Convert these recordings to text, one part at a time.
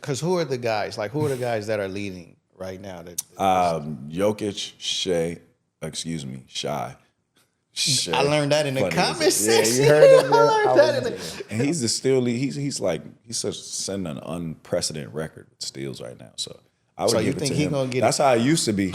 because who are the guys? Like, who are the guys that are leading right now? Jokić, Shai. I learned that in the comment section. Yeah, you heard I learned that in the. And he's the steal lead. He's setting an unprecedented record with steals right now. So I would give it to him. Gonna get That's how I used to be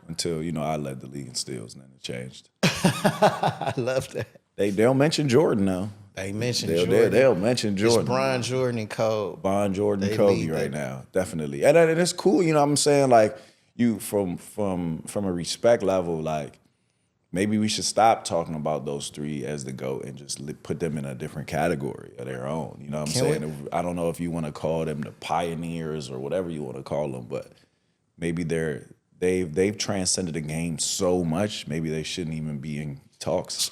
until I led the league in steals, and then it changed. I love that. They don't mention Jordan now. They mention Jordan. They'll mention Jordan. It's Bron, Jordan, and Kobe. Bron, Jordan, Kobe right now, definitely. And it's cool, what I'm saying? Like, you from a respect level, like, maybe we should stop talking about those three as the GOAT and just put them in a different category of their own. You know what I'm saying? I don't know if you want to call them the pioneers or whatever you want to call them, but maybe they've transcended the game so much, maybe they shouldn't even be in talks.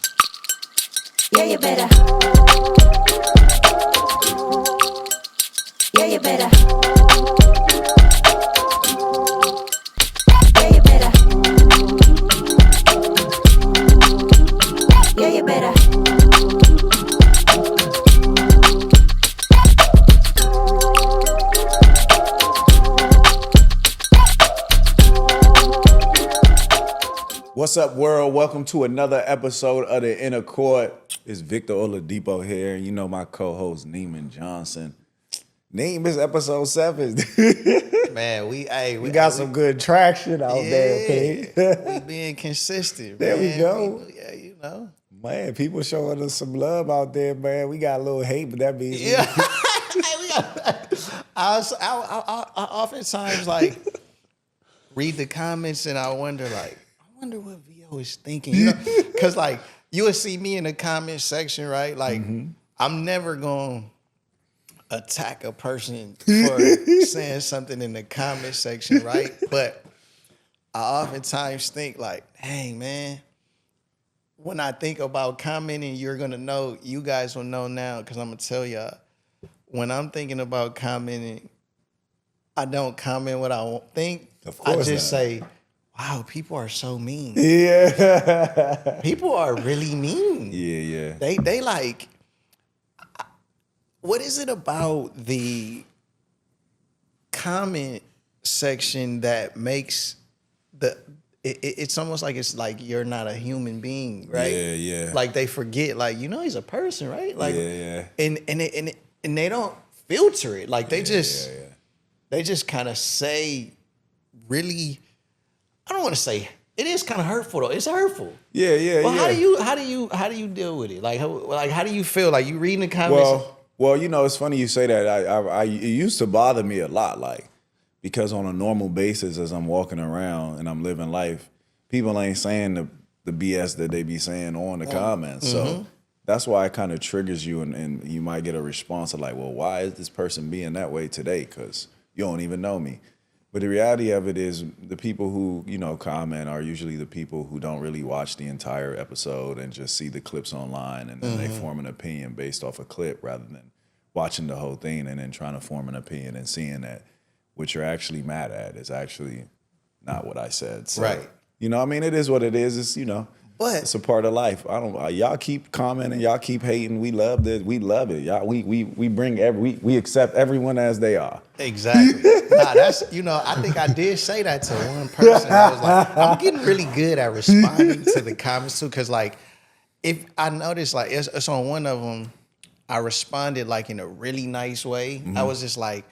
Yeah, you better. Yeah, you better. Yeah, you better. Yeah, you better. What's up, world? Welcome to another episode of The Inner Court. It's Victor Oladipo here. You know my co-host, Nieman Johnson. Neem is episode 7. Man, we got some good traction out there, okay? We being consistent, there man. we go. Yeah. Man, people showing us some love out there, man. We got a little hate, but that means I oftentimes like read the comments and I wonder what VO is thinking. Because like you would see me in the comment section, right? Like I'm never gonna attack a person for saying something in the comment section, right? But I oftentimes think like, dang, man, when I think about commenting, you guys will know now, because I'm gonna tell y'all, when I'm thinking about commenting, I don't comment what I think. Of course I just not. say, wow, people are so mean. Yeah. People are really mean. Yeah. They like, what is it about the comment section that makes it's almost like it's like you're not a human being, right? Yeah. Like they forget, like, he's a person, right? Like, Yeah. And they don't filter it. Like they just kind of say really, I don't want to say, it is kind of hurtful though. It's hurtful. Yeah. Well, how do you deal with it? Like how do you feel? Like you reading the comments? Well, it's funny you say that. It used to bother me a lot, like, because on a normal basis, as I'm walking around and I'm living life, people ain't saying the BS that they be saying on the comments. So that's why it kind of triggers you, and you might get a response of like, well, why is this person being that way today? Because you don't even know me. But the reality of it is the people who, comment are usually the people who don't really watch the entire episode and just see the clips online, and then they form an opinion based off a clip rather than watching the whole thing and then trying to form an opinion and seeing that what you're actually mad at is actually not what I said. So, right. It is what it is. It's, but it's a part of life. Y'all keep commenting, y'all keep hating. We love this. We love it. Y'all, we bring we accept everyone as they are. Exactly. That's, I think I did say that to one person. I was like, I'm getting really good at responding to the comments too, because like, if I noticed, like, it's on one of them, I responded like in a really nice way. I was just like,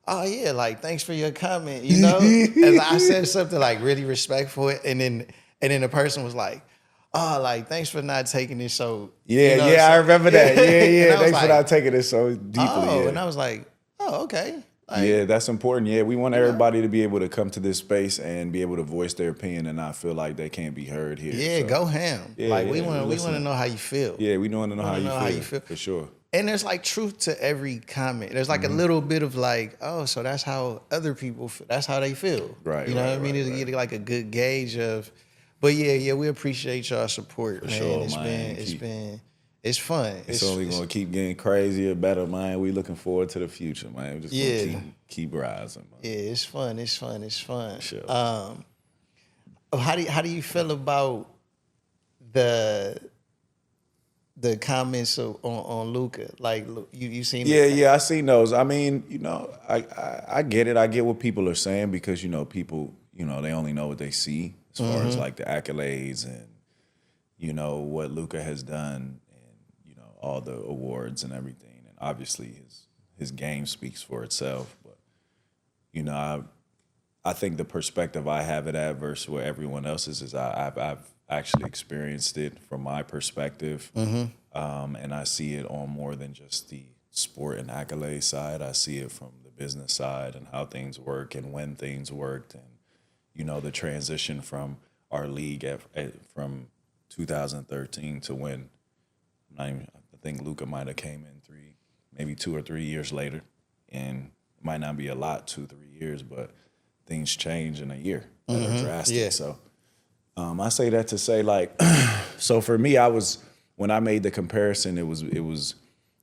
oh yeah, like, thanks for your comment, and I said something like really respectful, and then the person was like, oh, like, thanks for not taking it so. I remember that. Yeah. Thanks for not taking it so deeply. And I was like, oh, okay. Like, that's important. Yeah, we want everybody to be able to come to this space and be able to voice their opinion and not feel like they can't be heard here. Yeah, so, go ham. We want to know how you feel. Yeah, we want to know how you feel. For sure. And there's like truth to every comment. There's like a little bit of like, oh, so that's how other people feel. That's how they feel. Right. You know what I mean? To get like a good gauge of. But yeah, we appreciate y'all support, For man. sure, It's fun. It's only gonna keep getting crazier, better, man. We looking forward to the future, man. We're just gonna keep rising, man. Yeah, it's fun. Sure. How do you feel about the the comments on Luka? Like you seen? Yeah, I seen those. I mean, I get it. I get what people are saying because people, they only know what they see as far as like the accolades and what Luka has done and all the awards and everything. And obviously his game speaks for itself. But I think the perspective I have it at versus where everyone else is I've actually experienced it from my perspective. And I see it on more than just the sport and accolade side. I see it from the business side and how things work and when things worked and, the transition from our league from 2013 to when I think Luka might have came in maybe 2 or 3 years later. And it might not be a lot, 2-3 years, but things change in a year that are drastic. Yeah. So I say that to say like, so for me, when I made the comparison, it was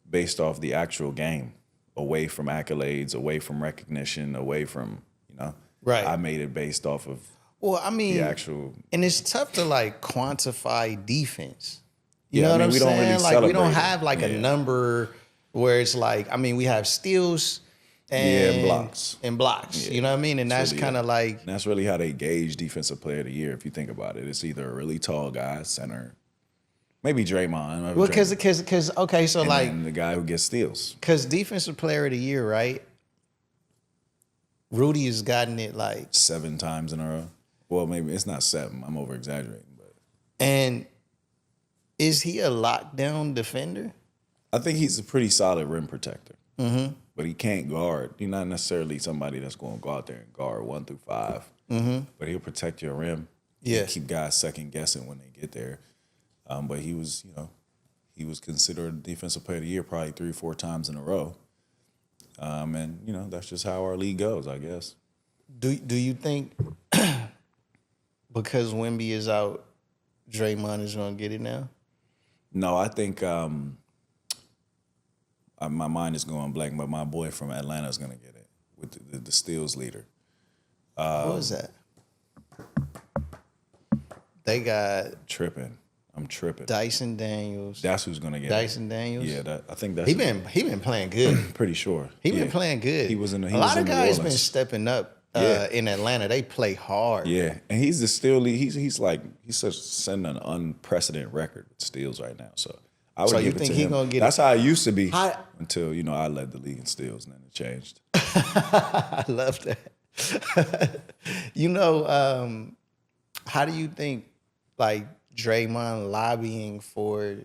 based off the actual game, away from accolades, away from recognition, away from, Right. I made it based off of the actual. And it's tough to like quantify defense. You Yeah, know I what mean, I'm we don't saying? really Like we don't celebrate it. have like a Yeah. number where it's like, I mean, we have steals and blocks. And blocks. Yeah. You know what I mean? And that's really kind of like And that's really how they gauge Defensive Player of the Year. If you think about it, it's either a really tall guy, center, maybe Draymond. well, because okay, so and like then the guy who gets steals. because Defensive Player of the Year, right? Rudy has gotten it like, 7 times in a row. Well, maybe it's not 7. I'm over exaggerating, but and is he a lockdown defender? I think he's a pretty solid rim protector. But he can't guard. He's not necessarily somebody that's going to go out there and guard 1 through 5. But he'll protect your rim. Yeah. He'll keep guys second guessing when they get there. But he was, he was considered Defensive Player of the Year probably 3 or 4 times in a row. And that's just how our league goes, I guess. Do you think because Wemby is out, Draymond is going to get it now? No, I think my mind is going blank, but my boy from Atlanta is going to get it with the steals leader. What was that? They got Tripping. I'm tripping. Dyson Daniels. That's who's going to get Dyson it. Daniels. Yeah, I think that's. He been playing good. pretty sure. He been playing good. He was in. A lot of New guys been Orleans. stepping up in Atlanta. They play hard. Yeah, and he's the steal lead. He's setting an unprecedented record with steals right now. So I would So give you it think to he him. gonna get That's it? how it used to be How- until I led the league in steals, and then it changed. I love that. How do you think like Draymond lobbying for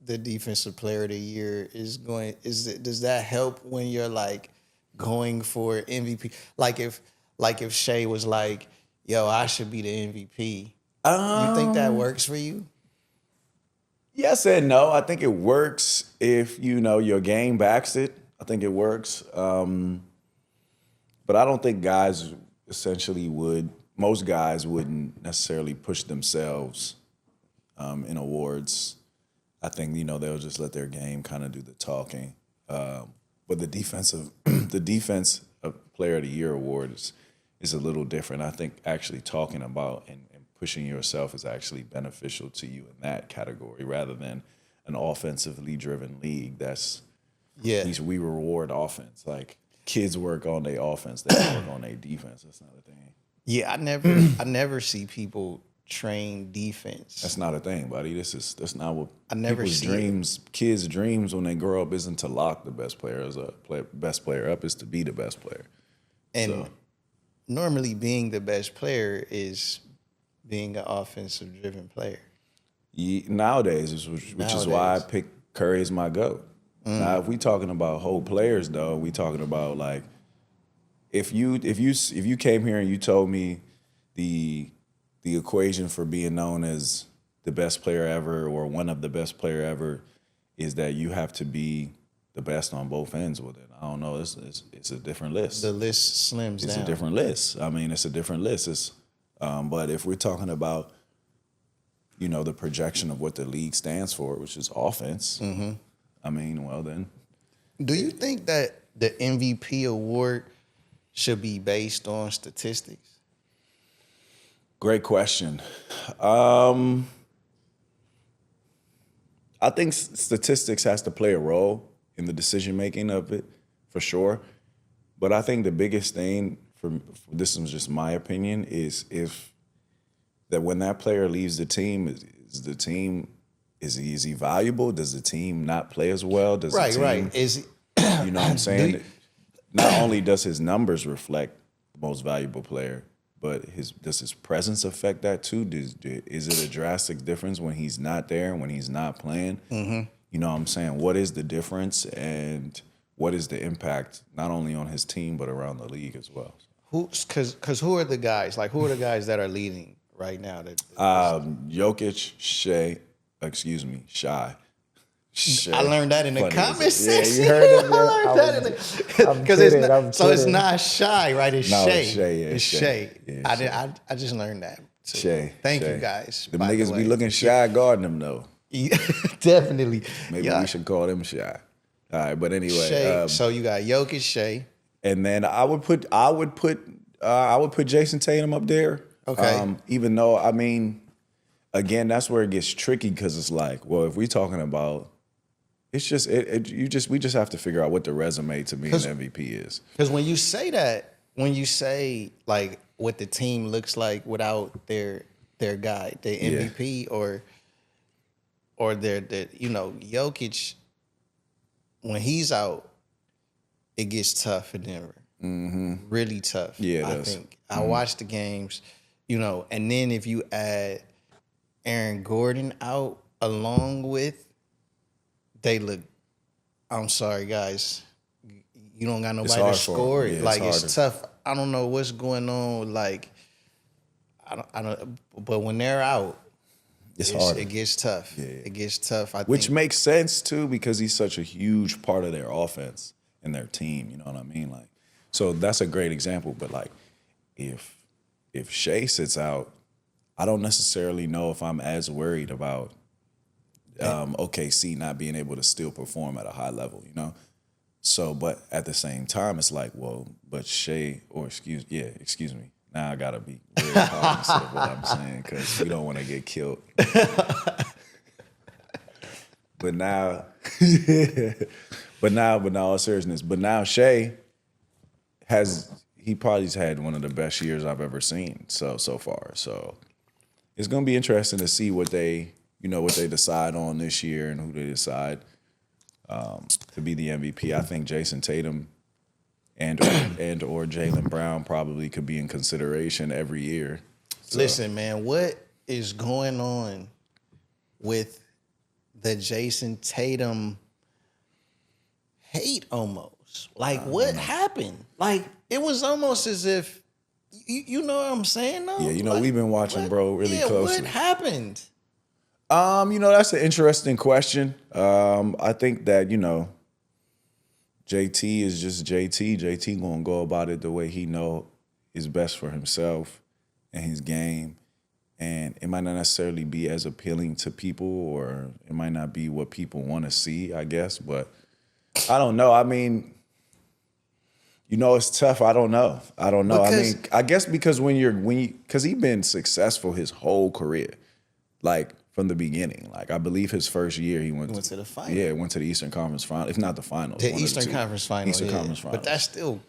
the Defensive Player of the Year is going? Does that help when you're like going for MVP? Like if Shai was like, "Yo, I should be the MVP." You think that works for you? Yes and no. I think it works if your game backs it. I think it works, but I don't think guys essentially would. Most guys wouldn't necessarily push themselves in awards. I think they'll just let their game kind of do the talking. But the defense Player of the Year award is a little different. I think actually talking about and pushing yourself is actually beneficial to you in that category rather than an offensively driven league. We reward offense. Like kids work on their offense, they work on their defense. That's not a thing. Yeah, I never see people train defense. That's not a thing, buddy. That's not what I never people's see dreams. Kids' dreams when they grow up isn't to lock the best players up. Best player up is to be the best player. And normally being the best player is being an offensive driven player. Nowadays, which is why I pick Curry as my GOAT. Now, if we talking about whole players, though, we talking about like if you came here and you told me the equation for being known as the best player ever or one of the best player ever is that you have to be the best on both ends. Well, then I don't know. It's a different list. The list slims down. It's a different list. I mean, it's a different list. But if we're talking about, the projection of what the league stands for, which is offense, I mean, well then. Do you think that the MVP award should be based on statistics? Great question. I I think statistics has to play a role in the decision making of it, for sure. But I think the biggest thing for this is just my opinion is if that when that player leaves the team, is he valuable? Does the team not play as well? Does the team, right. Is you know what I'm saying? Not only does his numbers reflect the most valuable player, but does his presence affect that too? Is it a drastic difference when he's not there and when he's not playing? Mm-hmm. You know what I'm saying? What is the difference and what is the impact not only on his team but around the league as well? Because who are the guys? Like, who are the guys that are leading right now? Jokić, Shai. I learned that in the comment section. Yeah, you heard him. I learned that in the because it's not Shai, right? It's No, Shai. it's Shai, yeah, It's Shai. Shai. Yeah, I just learned that. So, Shai. Thank Shai. you guys. The by niggas way. be looking shy guarding them though. Definitely. Maybe we should call them shy. All right, but anyway. Shai. So you got Jokić, Shai. And then I would put Jayson Tatum up there. Okay. Even though, I mean, again, that's where it gets tricky because it's like, well, if we're talking about, it's just we just have to figure out what the resume to be an MVP is. Because when you say that, when you say like what the team looks like without their guy, their MVP or their Jokić, when he's out, it gets tough for Denver. Mm-hmm. Really tough. Yeah, I think. I watched the games, and then if you add Aaron Gordon out along with, they look. I'm sorry, guys. You don't got nobody to score it. Yeah, it's tough. I don't know what's going on. Like, I don't. But when they're out, it gets tough. Yeah. It gets tough. Which makes sense too because he's such a huge part of their offense and their team. You know what I mean? Like, so that's a great example. But like, if Shai sits out, I don't necessarily know if I'm as worried about OKC not being able to still perform at a high level. So, but at the same time, it's like, well, but Shai, excuse me. Now I gotta be very cognizant of what I'm saying because we don't want to get killed. But now, all seriousness. But now Shai probably's had one of the best years I've ever seen so far. So it's gonna be interesting to see what they decide on this year and who they decide to be the MVP. I think Jayson Tatum and or Jaylen Brown probably could be in consideration every year. So. Listen, man, what is going on with the Jayson Tatum hate almost? Like, what happened? Like, it was almost as if, you know what I'm saying, though? Yeah, we've been watching, bro, really closely. What happened? That's an interesting question. I think that, JT is just JT. JT gonna go about it the way he know is best for himself and his game. And it might not necessarily be as appealing to people or it might not be what people want to see, I guess. But I don't know. I mean, it's tough. I don't know. I guess because because he's been successful his whole career. Like, from the beginning. Like, I believe his first year he went to the final. Yeah, went to the Eastern Conference Final, if not the finals. The Eastern Conference Final. Conference Final. But that's still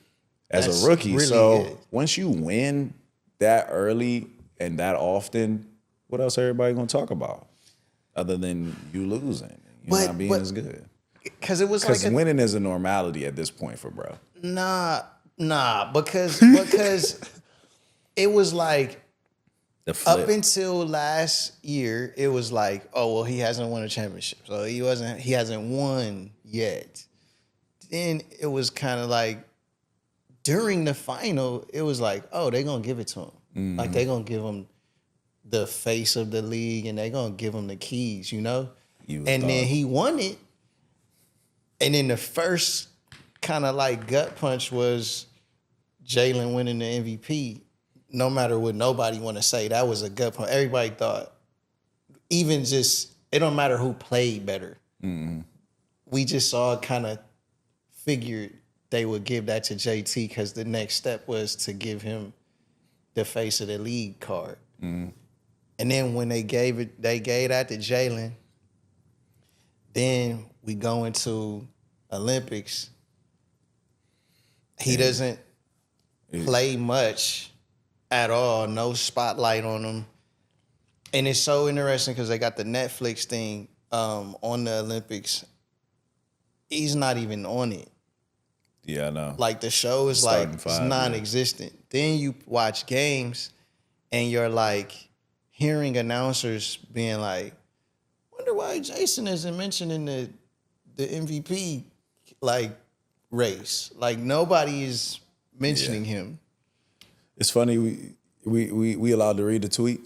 as a rookie. Really so good. Once you win that early and that often, what else everybody gonna talk about? Other than you losing. Not being as good. Because it was Because winning is a normality at this point for bro. Nah, because it was like up until last year, it was like, oh well, he hasn't won a championship, so he hasn't won yet. Then it was kind of like during the final, it was like, oh, they're gonna give it to him, like they're gonna give him the face of the league, and they're gonna give him the keys, Then he won it, and then the first kind of like gut punch was Jaylen winning the MVP. No matter what nobody want to say, that was a gut punch. Everybody thought, even just, it don't matter who played better. Mm-hmm. We just all kind of figured they would give that to JT because the next step was to give him the face of the league card. Mm-hmm. And then when they gave that to Jaylen, Then we go into Olympics. He doesn't play much at all. No spotlight on him. And it's so interesting because they got the Netflix thing on the Olympics. He's not even on it. Yeah, I know. Like the show is Starting like five, it's non-existent. Then you watch games and you're like hearing announcers being like, wonder why Jayson isn't mentioned in the MVP like race. Like nobody is mentioning him. It's funny, we allowed to read the tweet?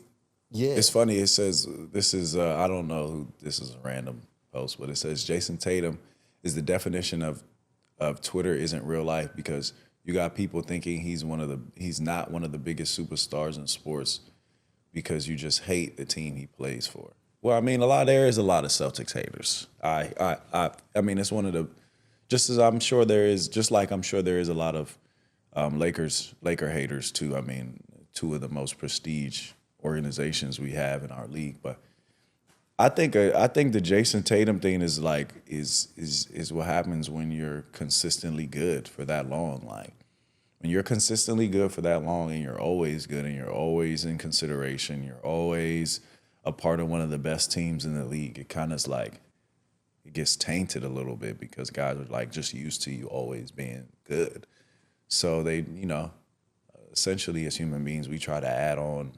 Yeah. It's funny, it says, this is, I don't know who, this is a random post, but it says Jayson Tatum is the definition of Twitter isn't real life because you got people thinking he's not one of the biggest superstars in sports because you just hate the team he plays for. Well, I mean, there is a lot of Celtics haters. I mean, it's one of the, just like I'm sure there is a lot of Laker haters too. I mean, two of the most prestige organizations we have in our league. But I think the Jayson Tatum thing is what happens when you're consistently good for that long. Like when you're consistently good for that long and you're always good and you're always in consideration, you're always a part of one of the best teams in the league, it kind of like it gets tainted a little bit because guys are like just used to you always being good. So they, essentially as human beings, we try to add on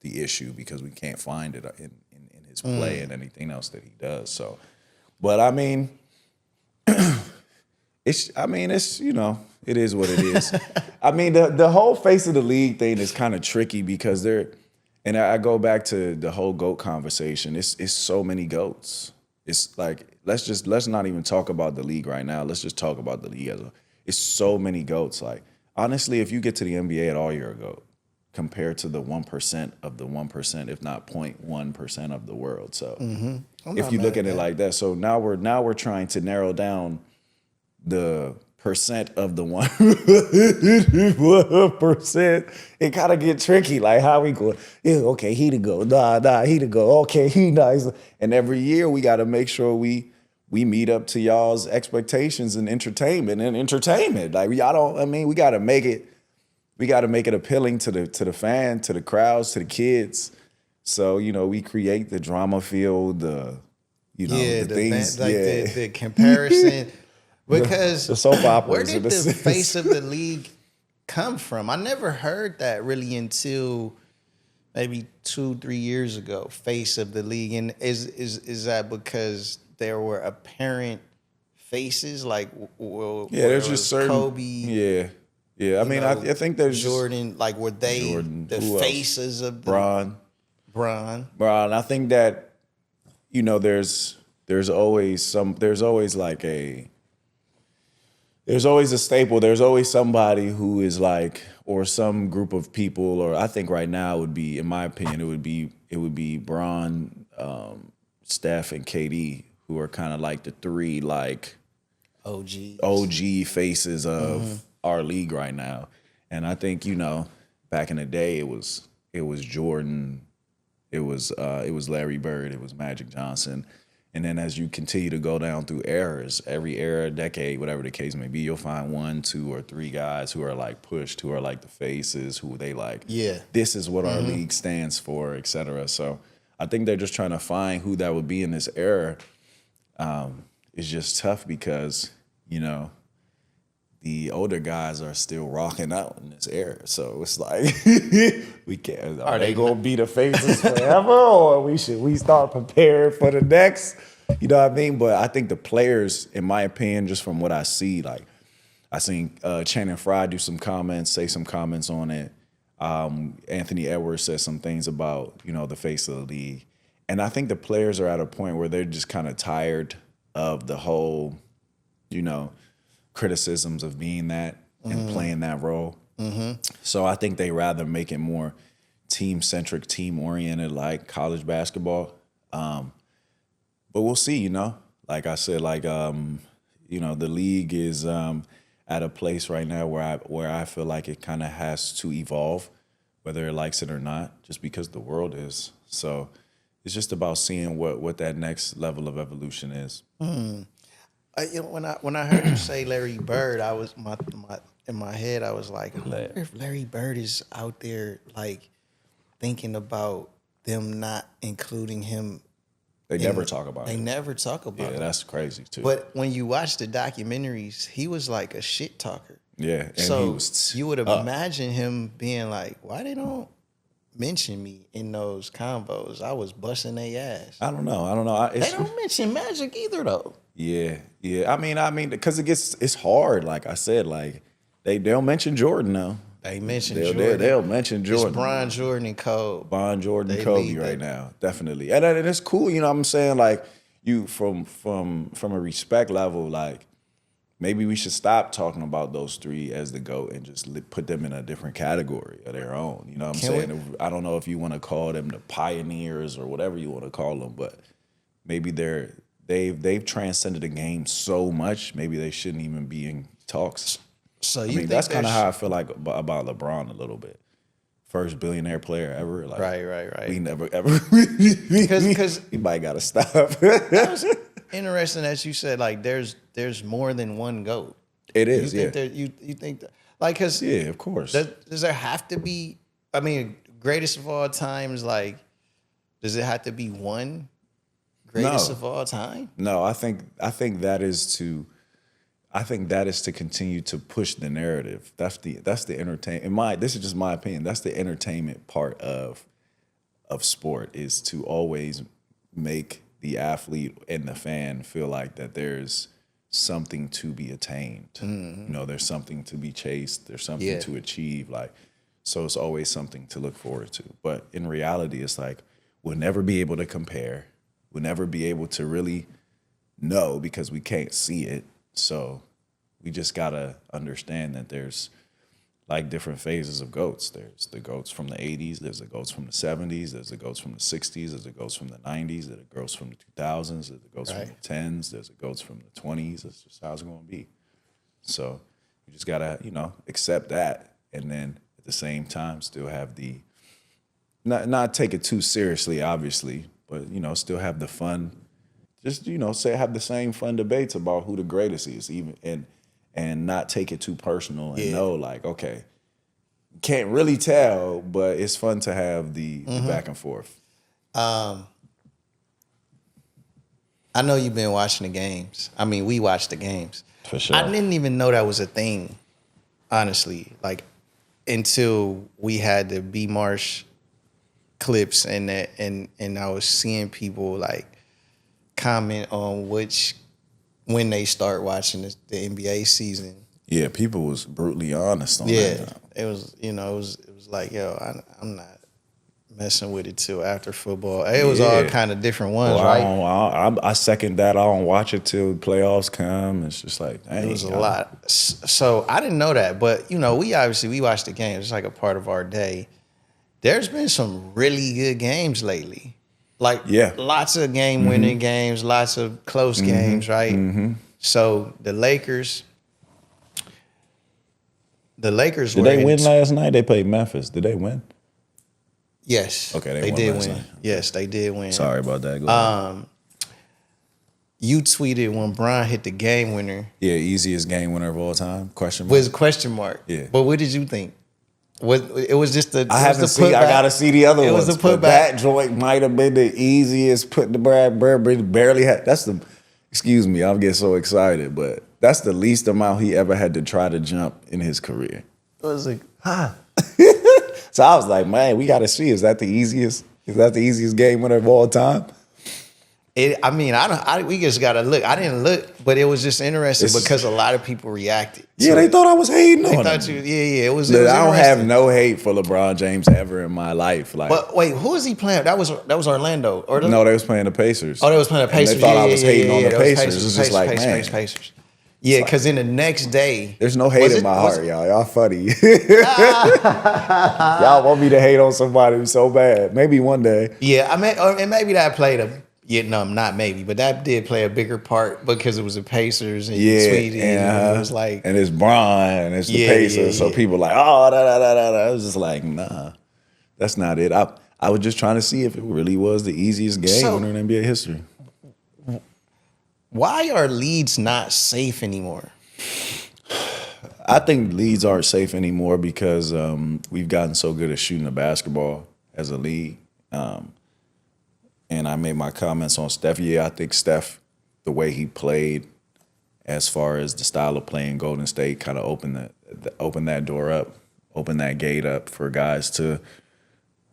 the issue because we can't find it in his play and anything else that he does. So, but I mean, it is what it is. I mean, the whole face of the league thing is kind of tricky because and I go back to the whole GOAT conversation. It's so many GOATs. It's like let's not even talk about the league right now. Let's just talk about the league as a. It's so many GOATs. Like honestly, if you get to the NBA at all, you're a GOAT compared to the 1% of the 1%, if not 0.1% of the world. So if you look at it like that, so now we're trying to narrow down the percent of the 1%. It kind of get tricky. Like how we go? Yeah, okay, he to go. Nah, he to go. Okay, he nice. And every year we got to make sure we meet up to y'all's expectations in entertainment. Like we got to make it. We got to make it appealing to the fan, to the crowds, to the kids. So we create the drama field, the things, the comparison. Because the soap operas. Where did the face of the league come from? I never heard that really until maybe 2-3 years ago. Face of the league, and is that because there were apparent faces like there's just certain Kobe. Yeah. I mean, I think there's Jordan. Like were they the faces of the Bron? I think that there's always a staple. There's always somebody who is like, or some group of people, or I think right now it would be, in my opinion, it would be Bron, Steph, and KD, who are kind of like the three like OG faces of our league right now. And I think back in the day it was Jordan, it was Larry Bird, it was Magic Johnson. And then as you continue to go down through eras, every era, decade, whatever the case may be, you'll find 1, 2, or 3 guys who are like pushed, who are like the faces, who they like, this is what our league stands for, et cetera. So I think they're just trying to find who that would be in this era. It's just tough because, the older guys are still rocking out in this era. So it's like, we can't, are they going to be the faces forever, or we start preparing for the next, you know what I mean? But I think the players, in my opinion, just from what I see, like I seen Channing Frye say some comments on it. Anthony Edwards said some things about, the face of the league. And I think the players are at a point where they're just kind of tired of the whole, criticisms of being that and playing that role. So I think they rather make it more team-centric, team-oriented like college basketball. But we'll see, Like I said, the league is at a place right now where I feel like it kind of has to evolve, whether it likes it or not, just because the world is. So it's just about seeing what that next level of evolution is. When I heard you say Larry Bird, I was in my head. I was like, I wonder if Larry Bird is out there like thinking about them not including him. They never talk about it. They never talk about it. Yeah, that's crazy too. But when you watch the documentaries, he was like a shit talker. Yeah, and so he was you would imagine him being like, why they don't mention me in those combos? I was busting their ass. I don't know. They don't mention Magic either though. Yeah. I mean, because it's hard. Like I said, like they'll mention Jordan now. They mention Jordan. They'll mention Jordan. It's Bron, Jordan, and Kobe. Bron, Jordan, and Kobe right now, definitely. And it's cool, you know what I'm saying? Like you from a respect level, like maybe we should stop talking about those three as the GOAT and just put them in a different category of their own. You know what I'm saying? I don't know if you want to call them the pioneers or whatever you want to call them, but maybe they've transcended the game so much. Maybe they shouldn't even be in talks. So I mean, that's kind of how I feel like about LeBron a little bit. First billionaire player ever. Like, right. We never ever because he might gotta stop. That was interesting that you said like there's more than one GOAT. It is. You think that, like, because yeah, of course. Does there have to be? I mean, greatest of all times. Like, does it have to be one greatest of all time? No, I think that is to continue to push the narrative. That's the entertainment. This is just my opinion. That's the entertainment part of sport, is to always make the athlete and the fan feel like that there's something to be attained. Mm-hmm. You know, there's something to be chased. There's something to achieve. Like, so it's always something to look forward to. But in reality, it's like we'll never be able to compare. We'll never be able to really know because we can't see it. So we just gotta understand that there's like different phases of GOATs. There's the GOATs from the 80s, there's the GOATs from the 70s, there's the GOATs from the 60s, there's the GOATs from the 90s, there's the GOATs from the 2000s, there's the GOATs from the 10s, there's the GOATs from the 20s. That's just how it's gonna be. So you just gotta, accept that, and then at the same time still have the not take it too seriously, obviously, but still have the fun. Just have the same fun debates about who the greatest is, even and not take it too personal, and know like, okay, can't really tell, but it's fun to have the back and forth. I know you've been watching the games. I mean, we watched the games. For sure. I didn't even know that was a thing, honestly, like until we had the B Marsh clips and I was seeing people like comment on when they start watching the NBA season. Yeah, people was brutally honest on that. It was, it was like, yo, I'm not messing with it till after football. It was all kind of different ones, right? I second that. I don't watch it till playoffs come. It's just like, dang, it was a lot. So I didn't know that, but we watched the games. It's like a part of our day. There's been some really good games lately. Like, lots of game-winning games, lots of close games, right? Mm-hmm. So the Lakers Did they win last night? They played Memphis. Did they win? Yes. Okay, they did win. Night. Yes, they did win. Sorry about that. Go ahead. You tweeted when Bron hit the game winner. Yeah, easiest game winner of all time? Question mark? Was a question mark. Yeah. But what did you think? It was just the. I haven't seen. I gotta see the other ones. It was the putback. That joint might have been the easiest. Put the barely had. That's the. Excuse me, I'm getting so excited, but that's the least amount he ever had to try to jump in his career. It was like, So I was like, man, we got to see. Is that the easiest? Is that the easiest game winner of all time? We just gotta look. I didn't look, but it was just interesting because a lot of people reacted. Yeah, they thought I was hating on him. It was. Look, I don't have no hate for LeBron James ever in my life. Like, but wait, who was he playing? That was Orlando. No, they was playing the Pacers. Oh, they was playing the Pacers. And they thought I was hating on the Pacers. It's just like, man. Pacers. Yeah, because in the next day, there's no hate in my heart, y'all. Y'all funny. Y'all want me to hate on somebody so bad. Maybe one day. Yeah, and maybe that played a. Yeah, no, not maybe, but that did play a bigger part because it was the Pacers and Sweetie, and it was like, and it's Bron, and it's the Pacers, so people like, oh, da. It was just like, nah, that's not it. I was just trying to see if it really was the easiest game So- in NBA history. Why are leads not safe anymore? I think leads aren't safe anymore because we've gotten so good at shooting the basketball as a league. And I made my comments on Steph. Yeah, I think Steph, the way he played, as far as the style of playing Golden State, kind of opened that door up, opened that gate up for guys to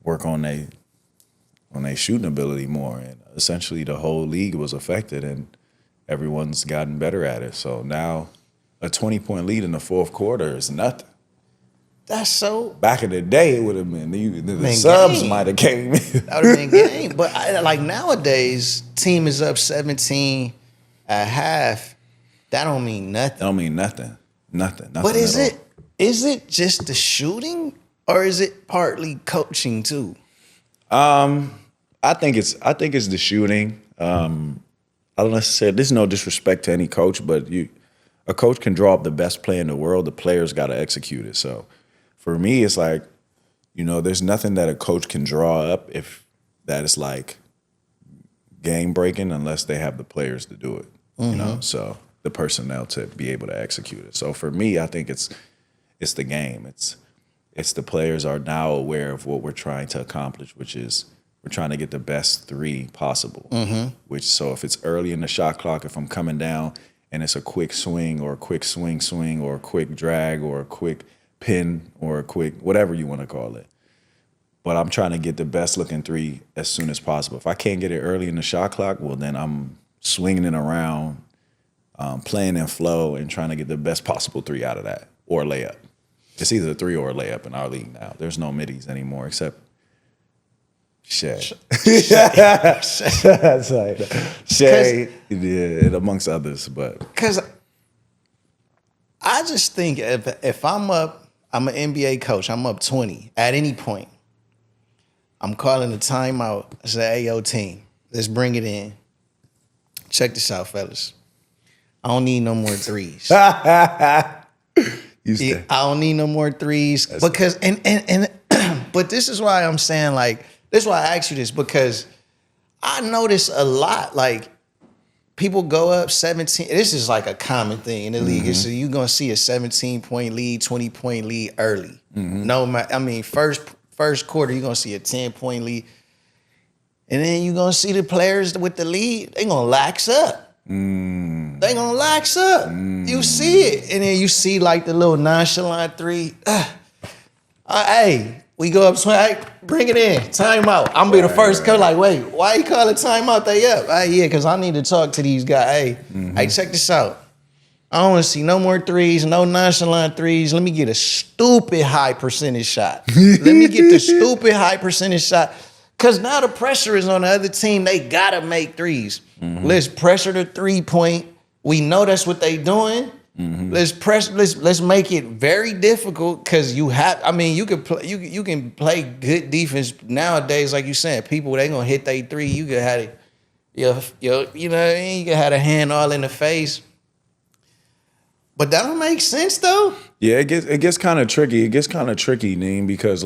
work on their shooting ability more. And essentially, the whole league was affected, and everyone's gotten better at it. So now, a 20-point lead in the fourth quarter is nothing. That's so. Back in the day, it would have been the Been subs game. might have came in. That would have been game. But like nowadays, team is up 17 at half. That don't mean nothing. Don't mean nothing. Nothing. But is at all. it just the shooting, or is it partly coaching too? I think it's the shooting. I don't necessarily. There's no disrespect to any coach, but a coach can draw up the best play in the world. The player's got to execute it. So for me, it's like, there's nothing that a coach can draw up that is like game breaking unless they have the players to do it. So the personnel to be able to execute it. So for me, I think it's the game. It's the players are now aware of what we're trying to accomplish, which is we're trying to get the best three possible. So if it's early in the shot clock, if I'm coming down and it's a quick swing or a quick swing or a quick drag or a quick pin or a quick whatever you want to call it. But I'm trying to get the best looking three as soon as possible. If I can't get it early in the shot clock, well, then I'm swinging it around, playing in flow and trying to get the best possible three out of that or a layup. It's either a three or a layup in our league now. There's no middies anymore except Shai. That's like Shai, and amongst others. But Because I just think if I'm up, I'm an NBA coach, I'm up 20 at any point. I'm calling a timeout. I say, hey, yo, team, let's bring it in. Check this out, fellas. I don't need no more threes. I don't need no more threes because and but this is why I'm saying this is why I asked you this, because I notice a lot people go up 17. This is like a common thing in the league. So you're gonna see a 17-point lead, 20-point lead early. No matter, I mean, first quarter you're gonna see a 10-point lead, and then you're gonna see the players with the lead. They gonna lax up. They gonna lax up. You see it. And then you see the little nonchalant three. Hey, we go up 20. Hey, bring it in. Timeout. I'm gonna be the first coach. Wait, why you call it timeout? They up. Yeah, because I need to talk to these guys. Hey, check this out. I don't want to see no more threes, no nonchalant threes. Let me get a stupid high percentage shot. Let me get the stupid high percentage shot. Because now the pressure is on the other team. They got to make threes. Let's pressure the 3-point. We know that's what they doing. Let's make it very difficult because you can play good defense nowadays, like you said. People, they going to hit they three. You can have it, you know what I mean? You can have a hand all in the face. But that don't make sense though. yeah, it gets kind of tricky. It gets kind of tricky, Neem, because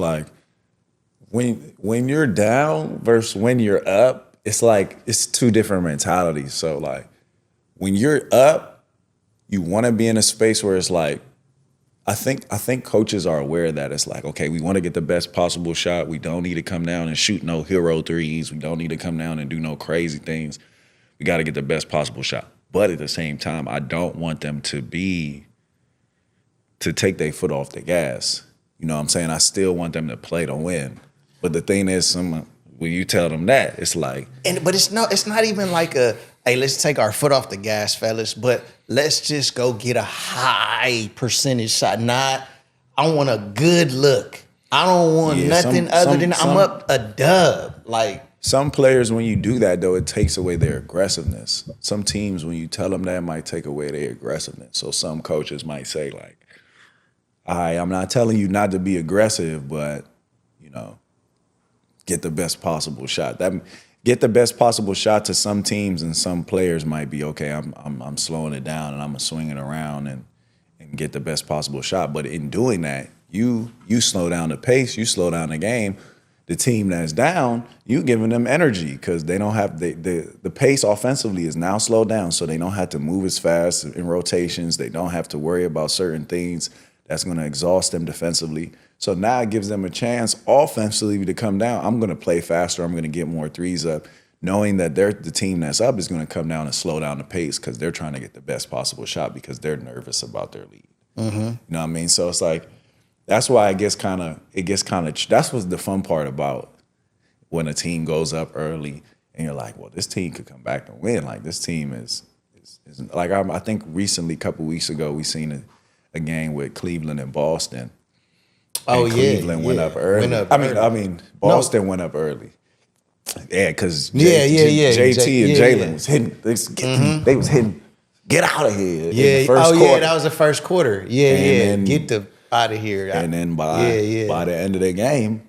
when you're down versus when you're up, it's two different mentalities. So when you're up, you want to be in a space where it's I think coaches are aware that it's okay, we want to get the best possible shot. We don't need to come down and shoot no hero threes. We don't need to come down and do no crazy things. We got to get the best possible shot. But at the same time, I don't want them to take their foot off the gas. You know what I'm saying? I still want them to play to win. But the thing is, when you tell them that, it's but it's not even hey, let's take our foot off the gas, fellas, but let's just go get a high percentage shot. I want a good look. I don't want nothing other than I'm up a dub. Some players, when you do that, though, it takes away their aggressiveness. Some teams, when you tell them that, might take away their aggressiveness. So some coaches might say, I'm not telling you not to be aggressive, but, get the best possible shot. Get the best possible shot to some teams, and some players might be, okay, I'm slowing it down and I'm gonna swing it around and get the best possible shot. But in doing that, you slow down the pace, you slow down the game. the team that's down, you giving them energy because they don't have the pace offensively is now slowed down, so they don't have to move as fast in rotations. They don't have to worry about certain things that's going to exhaust them defensively. So now it gives them a chance offensively to come down. I'm going to play faster. I'm going to get more threes up, knowing that the team that's up is going to come down and slow down the pace because they're trying to get the best possible shot because they're nervous about their lead. You know what I mean? So it's like, that's why it gets kind of. That's what's the fun part about when a team goes up early and you're like, well, this team could come back and win. Like this team is like I think recently, a couple weeks ago, we seen a game with Cleveland and Boston. Oh and yeah, Cleveland went up early. I mean, Boston went up early. Yeah, because JT and Jalen was hitting. They was hitting. Get out of here! Yeah. In the first quarter. Yeah, that was the first quarter. Yeah, And then- get the out of here. And then by the end of the game,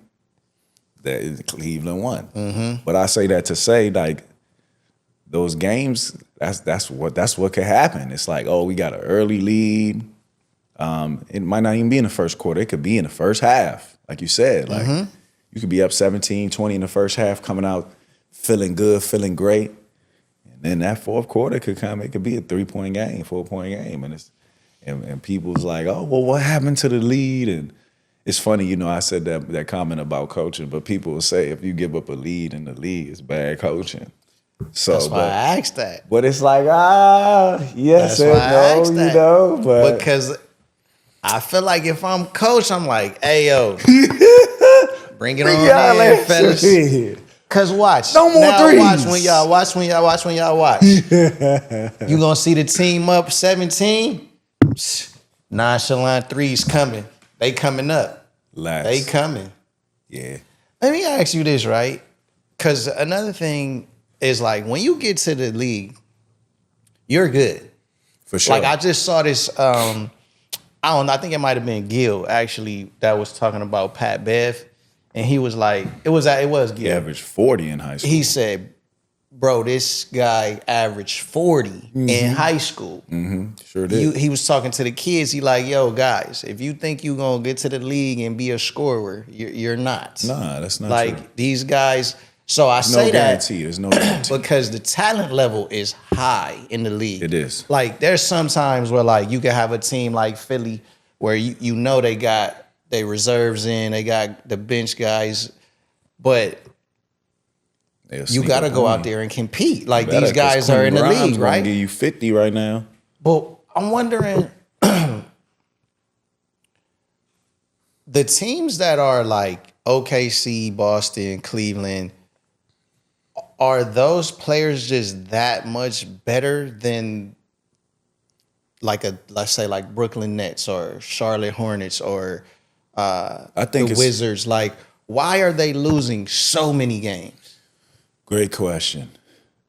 Cleveland won. But I say that to say, like, those games, that's what could happen. It's like, oh, we got an early lead. It might not even be in the first quarter. It could be in the first half, like you said. Like you could be up 17-20 in the first half, coming out feeling good, feeling great. And then that fourth quarter could come. It could be a 3-point game, 4-point game, and people's like, oh, well, what happened to the lead? And it's funny, you know, I said that comment about coaching, but people will say if you give up a lead in the league, it's bad coaching. So That's why I asked that. But it's like, yes That's and why I no, asked you that. know. But Because I feel like if I'm coach, I'm like, hey, yo, bring it on y'all in, ass fellas. in. Cause watch. No more now threes. Watch when y'all watch. You gonna see the team up 17. Nonchalant threes coming. They coming up. last. They coming. Yeah. Let me ask you this, right? Because another thing is like when you get to the league, you're good. For sure. Like I just saw this. I don't know. I think it might have been Gil actually that was talking about Pat Bev, and he was like, it was Gil. He averaged 40 in high school. He said, "Bro, this guy averaged 40 in high school." Sure did. He was talking to the kids. He like, "Yo, guys, if you think you gonna get to the league and be a scorer, you're not. Nah, that's not like true. these guys." So I No say that guarantee. There's no guarantee. because the talent level is high in the league. It is. Like there's some times where like you can have a team like Philly where you know they got their reserves in, they got the bench guys, but They'll you sneak got to up go on out you. there and compete. Like Better, these 'cause guys are in the Quentin Grimes league, gonna right? give you 50 right now. But I'm wondering, the teams that are like OKC, Boston, Cleveland, are those players just that much better than like let's say like Brooklyn Nets or Charlotte Hornets or I think the it's Wizards? Like, why are they losing so many games? great question.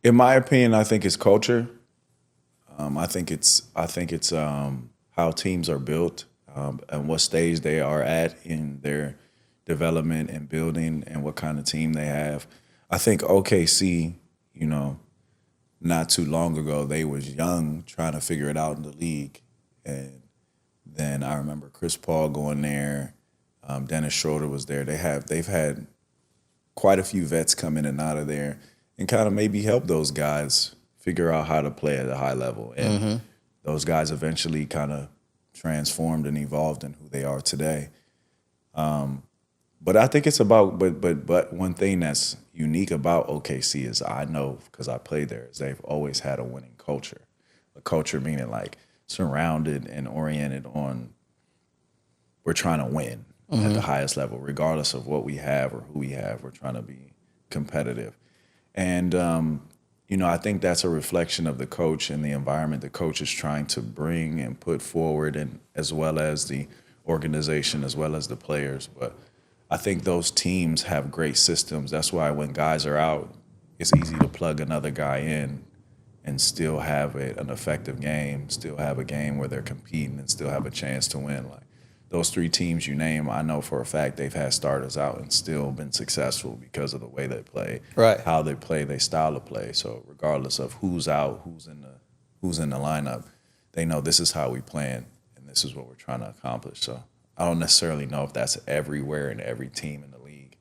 In my opinion, I think it's culture. I think it's how teams are built and what stage they are at in their development and building and what kind of team they have. I think OKC, you know, not too long ago, they was young trying to figure it out in the league. And then I remember Chris Paul going there. Dennis Schroeder was there. They've had quite a few vets come in and out of there and kind of maybe help those guys figure out how to play at a high level. And those guys eventually kind of transformed and evolved in who they are today. But I think it's about, but one thing that's unique about OKC is I know, because I played there, is they've always had a winning culture. A culture meaning like surrounded and oriented on we're trying to win at the highest level, regardless of what we have or who we have. We're trying to be competitive. And, you know, I think that's a reflection of the coach and the environment the coach is trying to bring and put forward, and as well as the organization, as well as the players. But I think those teams have great systems. That's why when guys are out, it's easy to plug another guy in and still have an effective game, still have a game where they're competing and still have a chance to win. Like those three teams you name, I know for a fact they've had starters out and still been successful because of the way they play, Right. how they play, their style of play. So regardless of who's out, who's in the lineup, they know this is how we playing and this is what we're trying to accomplish. So I don't necessarily know if that's everywhere in every team in the league,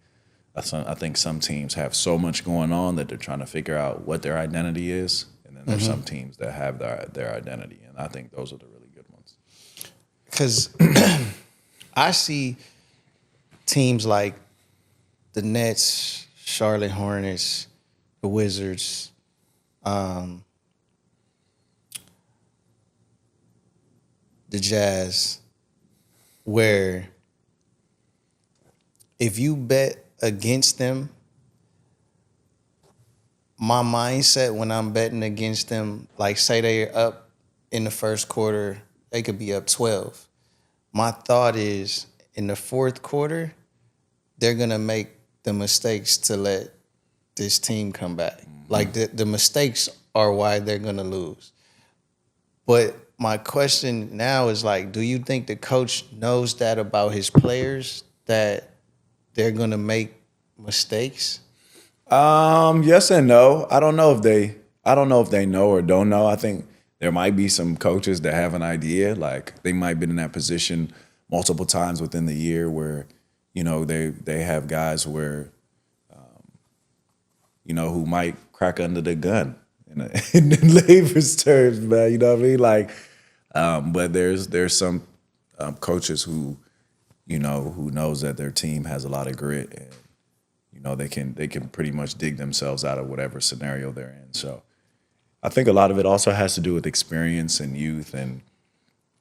I think some teams have so much going on that they're trying to figure out what their identity is, and then there's some teams that have their identity, and I think those are the really good ones. Because I see teams like the Nets, Charlotte Hornets, the Wizards, the Jazz, where if you bet against them, my mindset when I'm betting against them, like say they're up in the first quarter, they could be up 12. My thought is in the fourth quarter, they're going to make the mistakes to let this team come back. Like the mistakes are why they're going to lose. But my question now is like, do you think the coach knows that about his players, that they're going to make mistakes? Yes and no. I don't know if they know or don't know. I think there might be some coaches that have an idea, like they might have been in that position multiple times within the year where, you know, they have guys where, you know, who might crack under the gun in labor's terms, man. You know what I mean? Like, but there's some coaches who, you know, who knows that their team has a lot of grit and, you know, they can pretty much dig themselves out of whatever scenario they're in. So I think a lot of it also has to do with experience and youth and,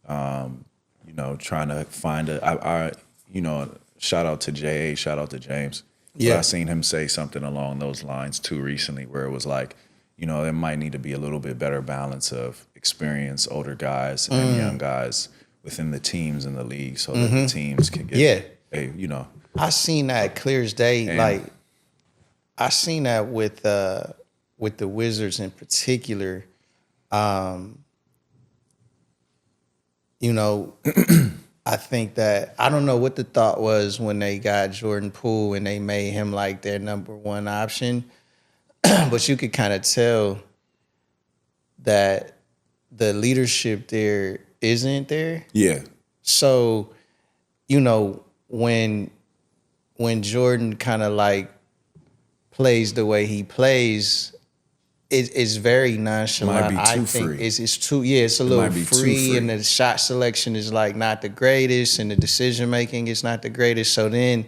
you know, trying to find you know, shout out to J.A., shout out to James. Yeah. But I seen him say something along those lines too recently where it was like, you know, there might need to be a little bit better balance of experience, older guys and young guys within the teams in the league so that the teams can get, you know. I seen that clear as day. And, like I seen that with the Wizards in particular. You know, I think that I don't know what the thought was when they got Jordan Poole and they made him like their number one option, but you could kind of tell that the leadership there isn't there. Yeah. So, you know, when Jordan kind of like plays the way he plays, it's very nonchalant. Might be too I think free. It's too, it's a little might be too free, free. and the shot selection is like not the greatest, and the decision making is not the greatest. So then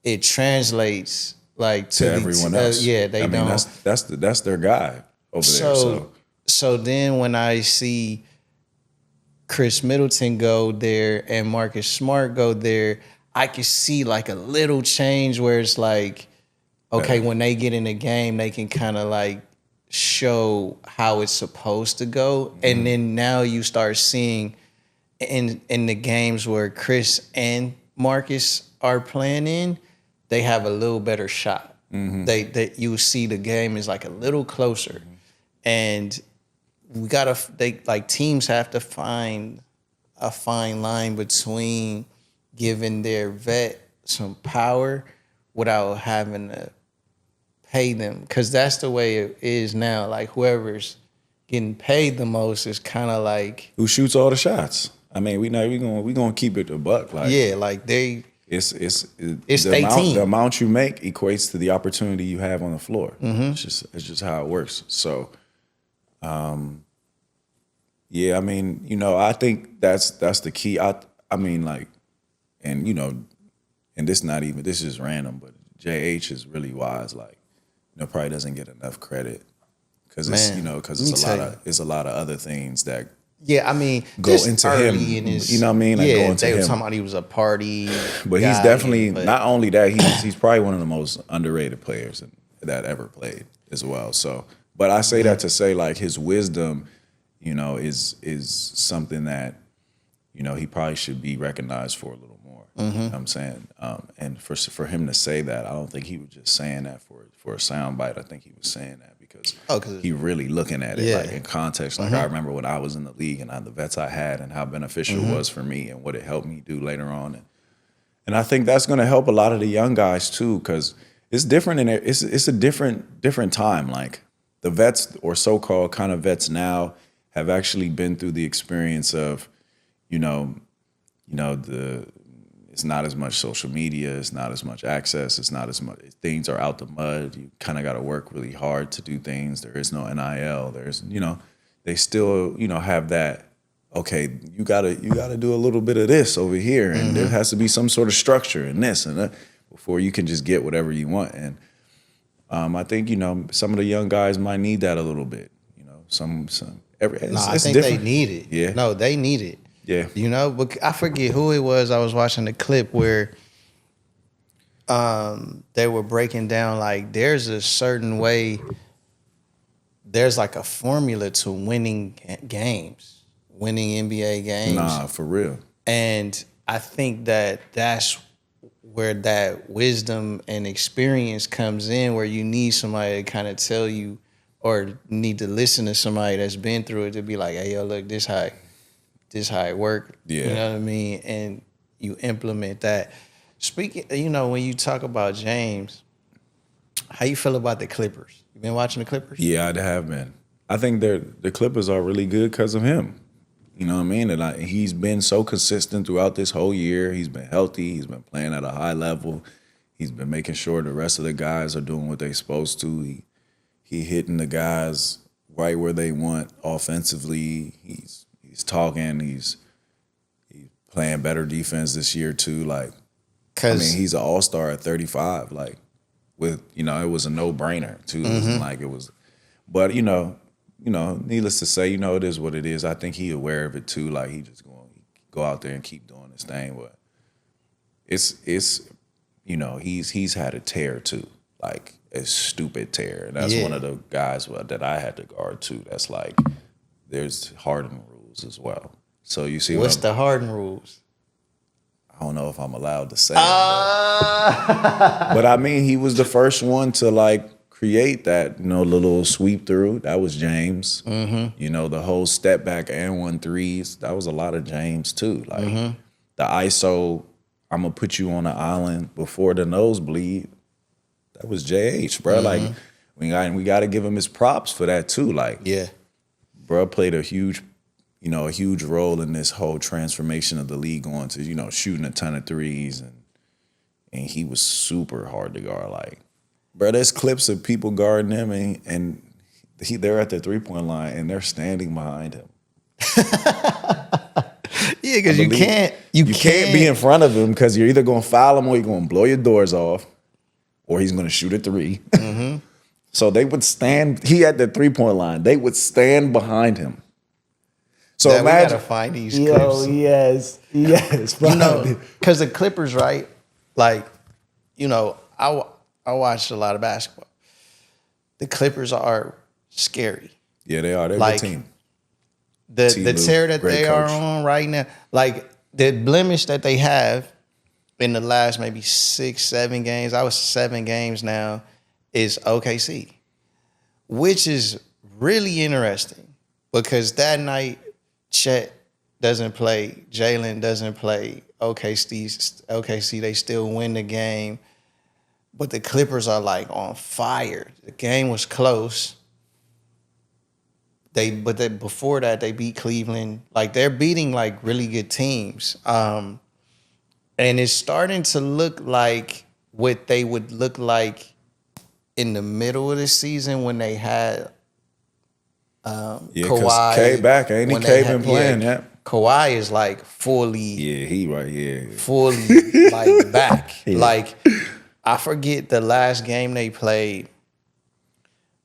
it translates like To everyone else. Yeah, they I mean, don't. that's their guy over there. So then when I see Chris Middleton go there and Marcus Smart go there, I can see like a little change where it's like, okay, when they get in the game, they can kind of like show how it's supposed to go. And then now you start seeing in the games where Chris and Marcus are playing in, they have a little better shot. They you see the game is like a little closer. And teams have to find a fine line between giving their vet some power without having to pay them, because that's the way it is now. Like whoever's getting paid the most is kind of like Who shoots all the shots? I mean, we gonna keep it a buck. Like like they it's they the amount, team. the amount you make equates to the opportunity you have on the floor. It's just how it works. So, yeah, I mean, you know, I think that's the key. I mean, like, and you know, and this is just random, but JH is really wise. Like, you know, probably doesn't get enough credit because it's it's a lot of other things that I mean, go into him. You know what I mean? Like, go into they were him. talking about he was a party, But he's definitely not only that, he's probably one of the most underrated players that ever played as well. So, but I say that to say like his wisdom, you know, is something that, you know, he probably should be recognized for a little more. You know what I'm saying? And for him to say that, I don't think he was just saying that for a soundbite. I think he was saying that because he really looking at it like in context. Like I remember when I was in the league and the vets I had and how beneficial it was for me and what it helped me do later on. And I think that's going to help a lot of the young guys too, because it's different and it's a different time. Like the vets or so-called kind of vets now have actually been through the experience of, you know, It's not as much social media. It's not as much access. It's not as much. Things are out the mud. You kind of got to work really hard to do things. There is no NIL. There's, they still, have that. Okay, you gotta do a little bit of this over here, and there has to be some sort of structure in this and that before you can just get whatever you want. And I think some of the young guys might need that a little bit. I think they need it. Yeah. No, they need it. Yeah. But I forget who it was. I was watching the clip where they were breaking down like there's a certain way, there's like a formula to winning games, winning NBA games. Nah, for real. And I think that's where that wisdom and experience comes in, where you need somebody to kind of tell you or need to listen to somebody that's been through it to be like, hey, yo, look, this how it worked. Yeah. You know what I mean? And you implement that. Speaking, when you talk about James, how you feel about the Clippers? You been watching the Clippers? Yeah, I have been. I think the Clippers are really good because of him. You know what I mean? And he's been so consistent throughout this whole year. He's been healthy. He's been playing at a high level. He's been making sure the rest of the guys are doing what they're supposed to. He hitting the guys right where they want offensively. He's talking. He's playing better defense this year too. Like, he's an all-star at 35. Like, with it was a no-brainer too. It wasn't like it was, but needless to say, it is what it is. I think he's aware of it too. Like, he just going to go out there and keep doing his thing. But it's he's had a tear too, like a stupid tear. And that's one of the guys that I had to guard too. That's like, there's Harden rules as well. So you see what's the Harden rules? I don't know if I'm allowed to say it, but I mean, he was the first one to like create that, little sweep through. That was James. The whole step back and 1-3s. That was a lot of James too. Like the ISO, I'm gonna put you on an island before the nosebleed. That was JH, bro. Like we got to give him his props for that too. Like, bro played a huge role in this whole transformation of the league going to shooting a ton of threes, and he was super hard to guard. Like, bro, there's clips of people guarding him and they're at the 3-point line and they're standing behind him. Yeah, because you can't be in front of him because you're either going to foul him or you're going to blow your doors off, or he's going to shoot a 3. So they would stand. He had the 3-point line. They would stand behind him. So imagine, we gotta find these clips. Yes, because the Clippers, right? Like, I watched a lot of basketball. The Clippers are scary. Yeah, they are. They're like, a good team. The tear that they are on right now, like the blemish that they have in the last maybe 6-7 games, I was 7 games now, is OKC, which is really interesting because that night Chet doesn't play, Jalen doesn't play, OKC, they still win the game, but the Clippers are like on fire. The game was close. Before that, they beat Cleveland. Like, they're beating like really good teams. And it's starting to look like what they would look like in the middle of the season when they had Kawhi. K back, ain't he? K been playing, yeah. Kawhi is like fully. Yeah, he right here. Fully like back. Yeah. Like, I forget the last game they played,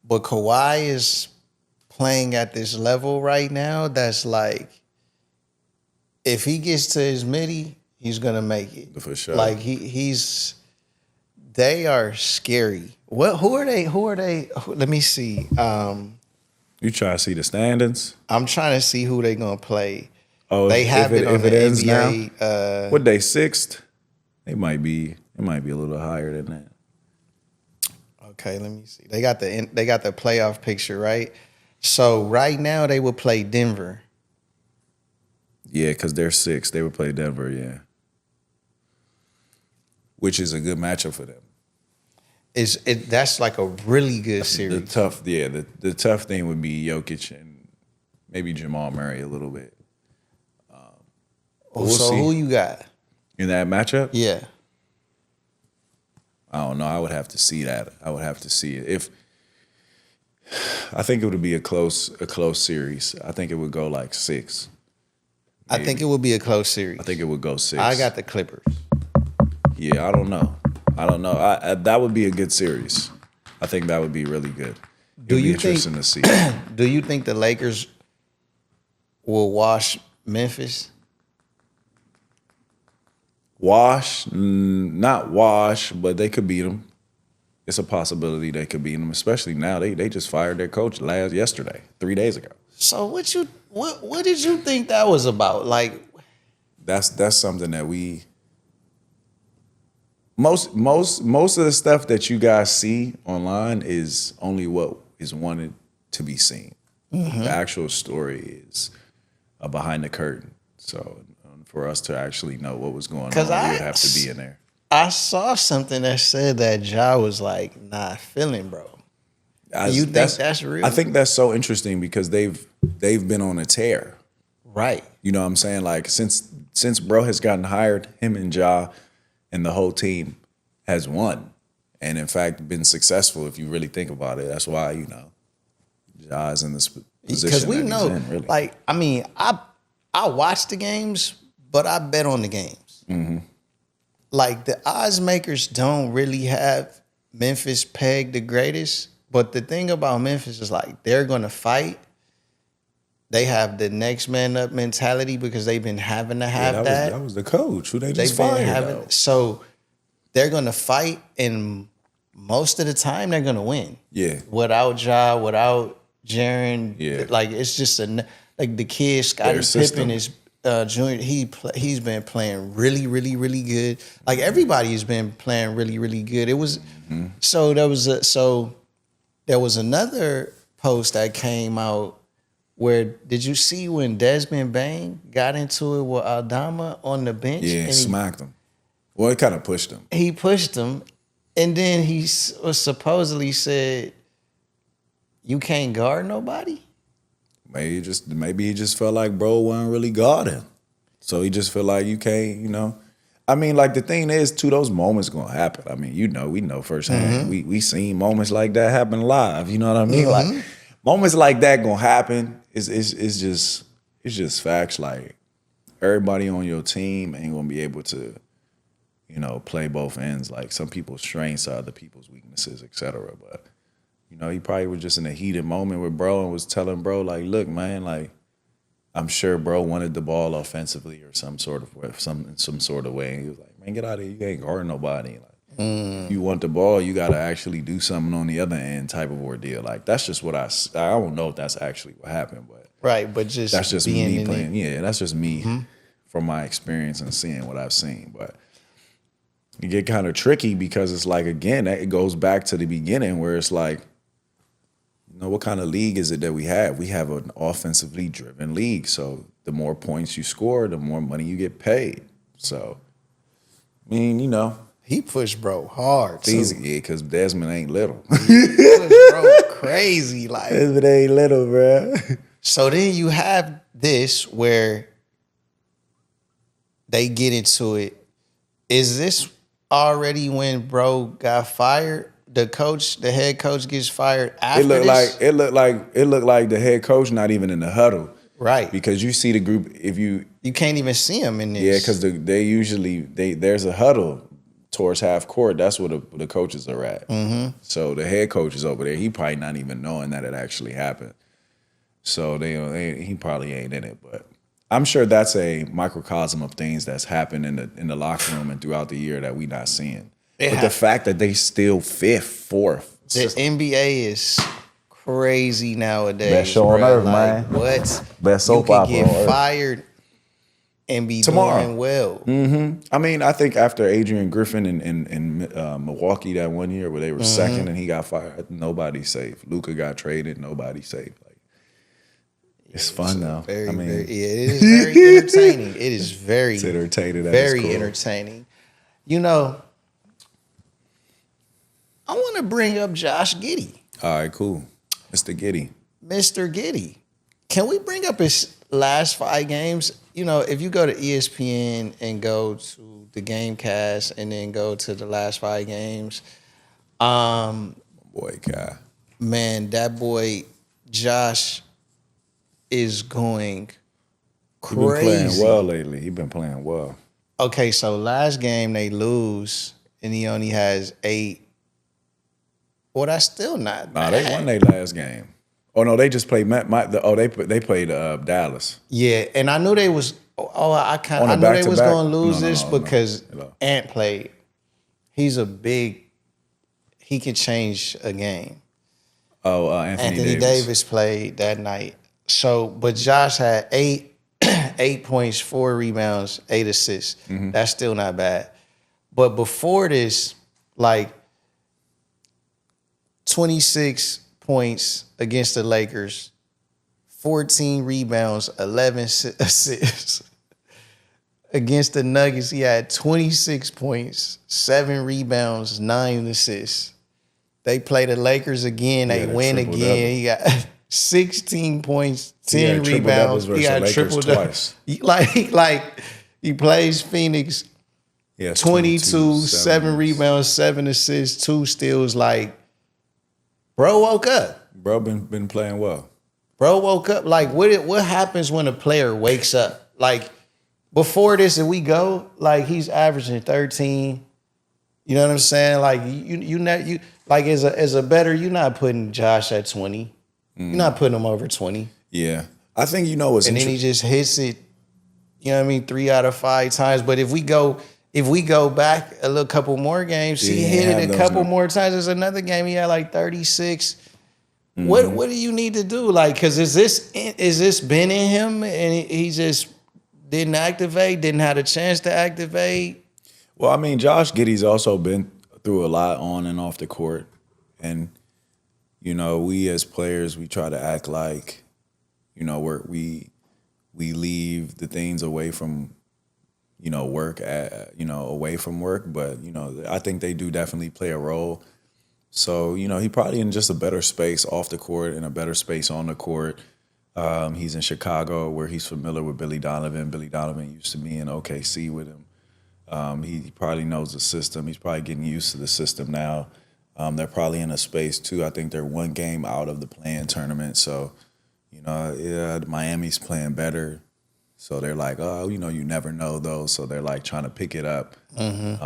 but Kawhi is playing at this level right now that's like, if he gets to his midi, he's gonna make it. For sure. Like they are scary. Who are they? Let me see. You try to see the standings? I'm trying to see who they gonna play. Oh, they have it on the NBA. Now? What they 6th? It might be a little higher than that. Okay, let me see. They got the playoff picture, right? So right now they would play Denver. Yeah, because they're 6th. They would play Denver, yeah. Which is a good matchup for them. That's like a really good series. The tough thing would be Jokić and maybe Jamal Murray a little bit. We'll see. Who you got? in that matchup. Yeah. I don't know. I would have to see that. I would have to see it. I think it would be a close series. I think it would go like 6. Maybe. I think it would be a close series. I think it would go 6. I got the Clippers. Yeah, I don't know. That would be a good series. I think that would be really good. It'd be interesting to see. Do you think the Lakers will wash Memphis? Not wash, but they could beat them. It's a possibility they could beat them, especially now. They just fired their coach yesterday, 3 days ago. So what did you think that was about? Like, that's something that we most of the stuff that you guys see online is only what is wanted to be seen. Mm-hmm. The actual story is behind the curtain. So for us to actually know what was going on, we would have to be in there. I saw something that said that Ja was like not feeling, bro. You think that's real? I think that's so interesting because they've been on a tear. Right. You know what I'm saying? Like since bro has gotten hired, him and Ja and the whole team has won. And in fact been successful if you really think about it. That's why, Ja is in this position. Because we that know, he's in, really. like, I mean, I watch the games, but I bet on the games. Mm-hmm. Like, the odds makers don't really have Memphis pegged the greatest. But the thing about Memphis is, like, they're going to fight. They have the next man up mentality because they've been having to have that. That was the coach who they just fired. So they're going to fight, and most of the time they're going to win. Yeah. Without Ja, without Jaren. Yeah. Like, it's just like the kid, Scottie Pippen is junior. He's been playing really, really, really good. Like, everybody's been playing really, really good. It was so there was another post that came out where, did you see when Desmond Bain got into it with Aldama on the bench? Yeah, and smacked him. Well, it kind of pushed him. He pushed him, and then he was supposedly said, "You can't guard nobody." Maybe he just felt like bro wasn't really guarding. So he just felt like you can't, I mean, like, the thing is, too, those moments gonna happen. I mean, we know firsthand. Mm-hmm. We seen moments like that happen live. You know what I mean? Mm-hmm. Like, moments like that gonna happen. It's just facts. Like, everybody on your team ain't gonna be able to, play both ends. Like, some people's strengths are other people's weaknesses, etc. But he probably was just in a heated moment with bro and was telling bro, like, look, man, like, I'm sure bro wanted the ball offensively or some sort of way. And he was like, man, get out of here. You ain't guarding nobody. Like, if you want the ball, you got to actually do something on the other end type of ordeal. Like, that's just what I don't know if that's actually what happened, but right, but that's just me playing. Yeah, that's just me from my experience and seeing what I've seen. But it get kind of tricky because it's like, again, it goes back to the beginning where it's like, what kind of league is it that we have? We have an offensively driven league. So the more points you score, the more money you get paid. So, I mean, he pushed bro hard. It's easy, yeah, because Desmond ain't little. He pushed bro crazy. Like, Desmond ain't little, bro. So then you have this where they get into it. Is this already when bro got fired? The head coach gets fired after this? It looked like the head coach not even in the huddle. Right. Because you see the group, you can't even see him in this. Yeah, because there's a huddle towards half court. That's where the coaches are at. Mm-hmm. So the head coach is over there. He probably not even knowing that it actually happened. So he probably ain't in it, but I'm sure that's a microcosm of things that's happened in the locker room and throughout the year that we not seeing. But the fact that they still 5th, 4th. The NBA is crazy nowadays. Best show on earth, man. What? Best soap opera. You can get fired and be doing well. Mm-hmm. I mean, I think after Adrian Griffin in Milwaukee that one year where they were second and he got fired, nobody's safe. Luka got traded, nobody's safe. Like, it's fun though. It is very entertaining. It is very entertaining. I want to bring up Josh Giddey. All right, cool. Mr. Giddey. Can we bring up his last 5 games? You know, if you go to ESPN and go to the Gamecast and then go to the last 5 games, Boy, Kai. man, that boy Josh is going He been crazy. playing well lately. He been playing well. Okay, so last game they lose and he only has 8. Well, that's still not Nah, bad. they won their last game. Oh no, they just played. They played Dallas. Yeah, and I knew they was. Oh, I On a knew they was back-to-back? going to lose No, this no. because Hello. Ant played. He's a big. He could change a game. Oh, Anthony Anthony Davis. Davis played that night. So, but Josh had 8 points, 4 rebounds, 8 assists. Mm-hmm. That's still not bad. But before this, like 26 points against the Lakers, 14 rebounds, 11 assists. Against the Nuggets, he had 26 points, 7 rebounds, 9 assists. They play the Lakers again. They Yeah, win triple-double. again. He got 16 points, 10 He had triple-doubles rebounds. versus He got the Lakers triple-double. Like he plays Phoenix, Yeah, 22, 7 rebounds, 7 assists, 2 steals. Like, bro woke up. Bro, been playing well. Bro woke up. Like, what happens when a player wakes up? Like, before this, if we go, like, he's averaging 13. You know what I'm saying? Like, you like as a better, you're not putting Josh at 20. You're not putting him over 20. Yeah, I think what's And then he just hits it, you know what I mean, 3 out of 5 times. But if we go back a little couple more games, he Yeah, hit have it a those couple numbers. more times. There's another game he had like 36. What do you need to do? Like, because is this been in him and he just didn't activate, didn't have a chance to activate? Well, I mean, Josh Giddey's also been through a lot on and off the court. And, we as players, we try to act like, we leave the things away from, work, away from work. But, I think they do definitely play a role. So, he probably in just a better space off the court and a better space on the court. He's in Chicago where he's familiar with Billy Donovan. Billy Donovan used to be in OKC with him. He probably knows the system. He's probably getting used to the system now. They're probably in a space too. I think they're 1 game out of the play-in tournament. So, Miami's playing better. So they're like, oh, you never know though. So they're like trying to pick it up. And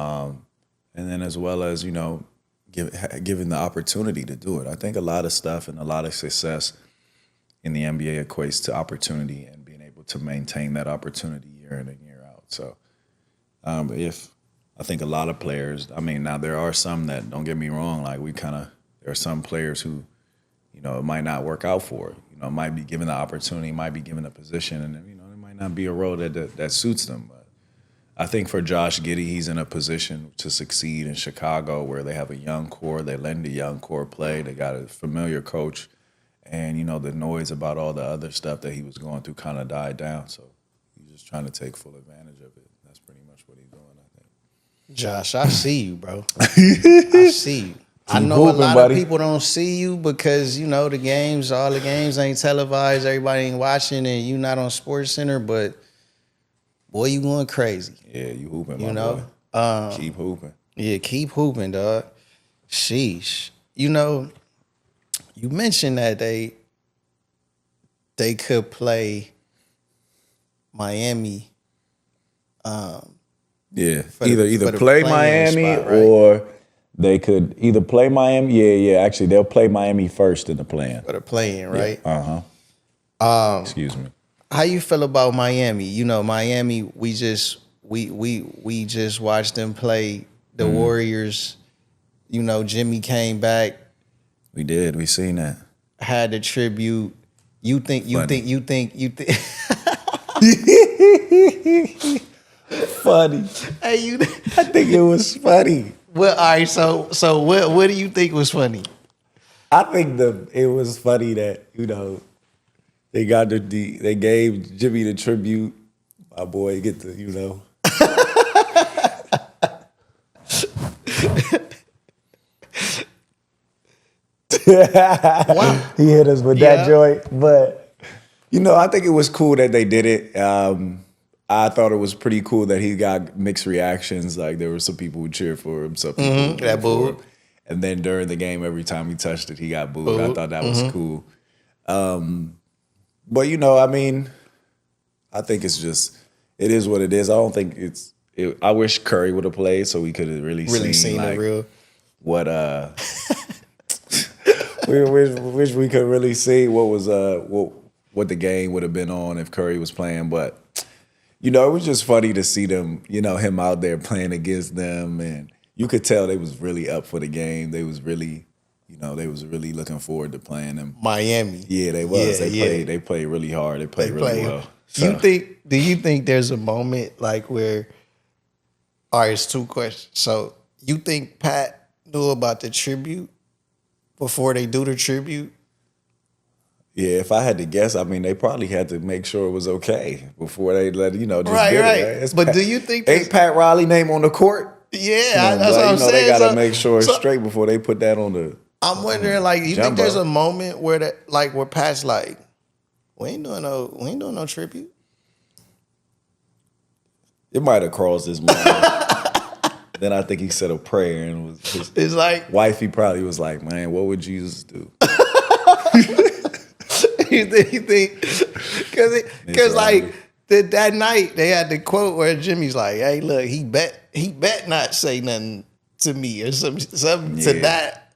then as well as, given the opportunity to do it. I think a lot of stuff and a lot of success in the NBA equates to opportunity and being able to maintain that opportunity year in and year out. So I think a lot of players, now there are some that, don't get me wrong, like there are some players who, it might not work out for. Might be given the opportunity, might be given a position, and, it might not be a role that suits them. But I think for Josh Giddey, he's in a position to succeed in Chicago where they have a young core. They're letting the young core play. They got a familiar coach. And, the noise about all the other stuff that he was going through kind of died down. So he's just trying to take full advantage of it. That's pretty much what he's doing, I think. Josh, I see you, bro. I see you. I know hooping, a lot buddy. of people don't see you because, all the games ain't televised. Everybody ain't watching and you not on Sports Center, but boy, you going crazy. Yeah, you hooping, You my know? boy. Keep hooping. Yeah, keep hooping, dog. Sheesh. You mentioned that they could play Miami. Yeah, For either the play playing Miami spot, right? or they could either play Miami. Yeah. Actually, they'll play Miami first in the plan. For the playing, right? Excuse me. How you feel about Miami? Miami, we just watched them play the Warriors. Jimmy came back, We did. We seen that. had the tribute. You think Funny. Hey, I think it was funny. well, all right, so what do you think was funny? I think it was funny that they got they gave Jimmy the tribute. My boy get to Wow. he hit us with Yeah. that joint, but I think it was cool that they did it. I thought it was pretty cool that he got mixed reactions. Like there were some people who cheered for him, some people who that booed. And then during the game, every time he touched it, he got booed. I thought that was cool. But I mean, I think it is what it is. I don't think I wish Curry would have played so we could have really seen like, the real. What wish we could really see what was what the game would have been on if Curry was playing, but it was just funny to see them, him out there playing against them, and you could tell they was really up for the game. They was really, they was really looking forward to playing them. Miami. Yeah, they was. They played really hard. They played really well. So. Do you think there's a moment like where? All right, it's two questions. So you think Pat knew about the tribute before they do the tribute? Yeah, if I had to guess, I mean, they probably had to make sure it was okay before they let just right, did right. it. Right? But Pat, do you think ain't Pat Riley name on the court? Yeah, that's what I'm saying. They got to make sure it's straight before they put that on the. I'm wondering, like, you think there's a moment where where Pat's like, we ain't doing no tribute. It might have crossed his mind. Then I think he said a prayer and it's like wifey probably was like, man, what would Jesus do? You think because like that night they had the quote where Jimmy's like, hey, look, he bet not say nothing to me or something to that.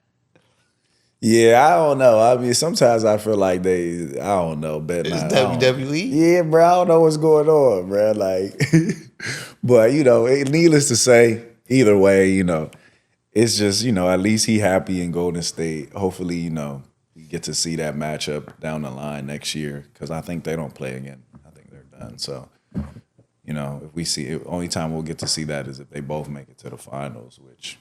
Yeah, I don't know. I mean, sometimes I feel like I don't know, bet it's not. WWE. Yeah, bro, I don't know what's going on, bro. Like, but needless to say, either way, it's just at least he happy in Golden State. Hopefully, we get to see that matchup down the line next year because I think they don't play again. I think they're done. So, if we see it, only time we'll get to see that is if they both make it to the finals, which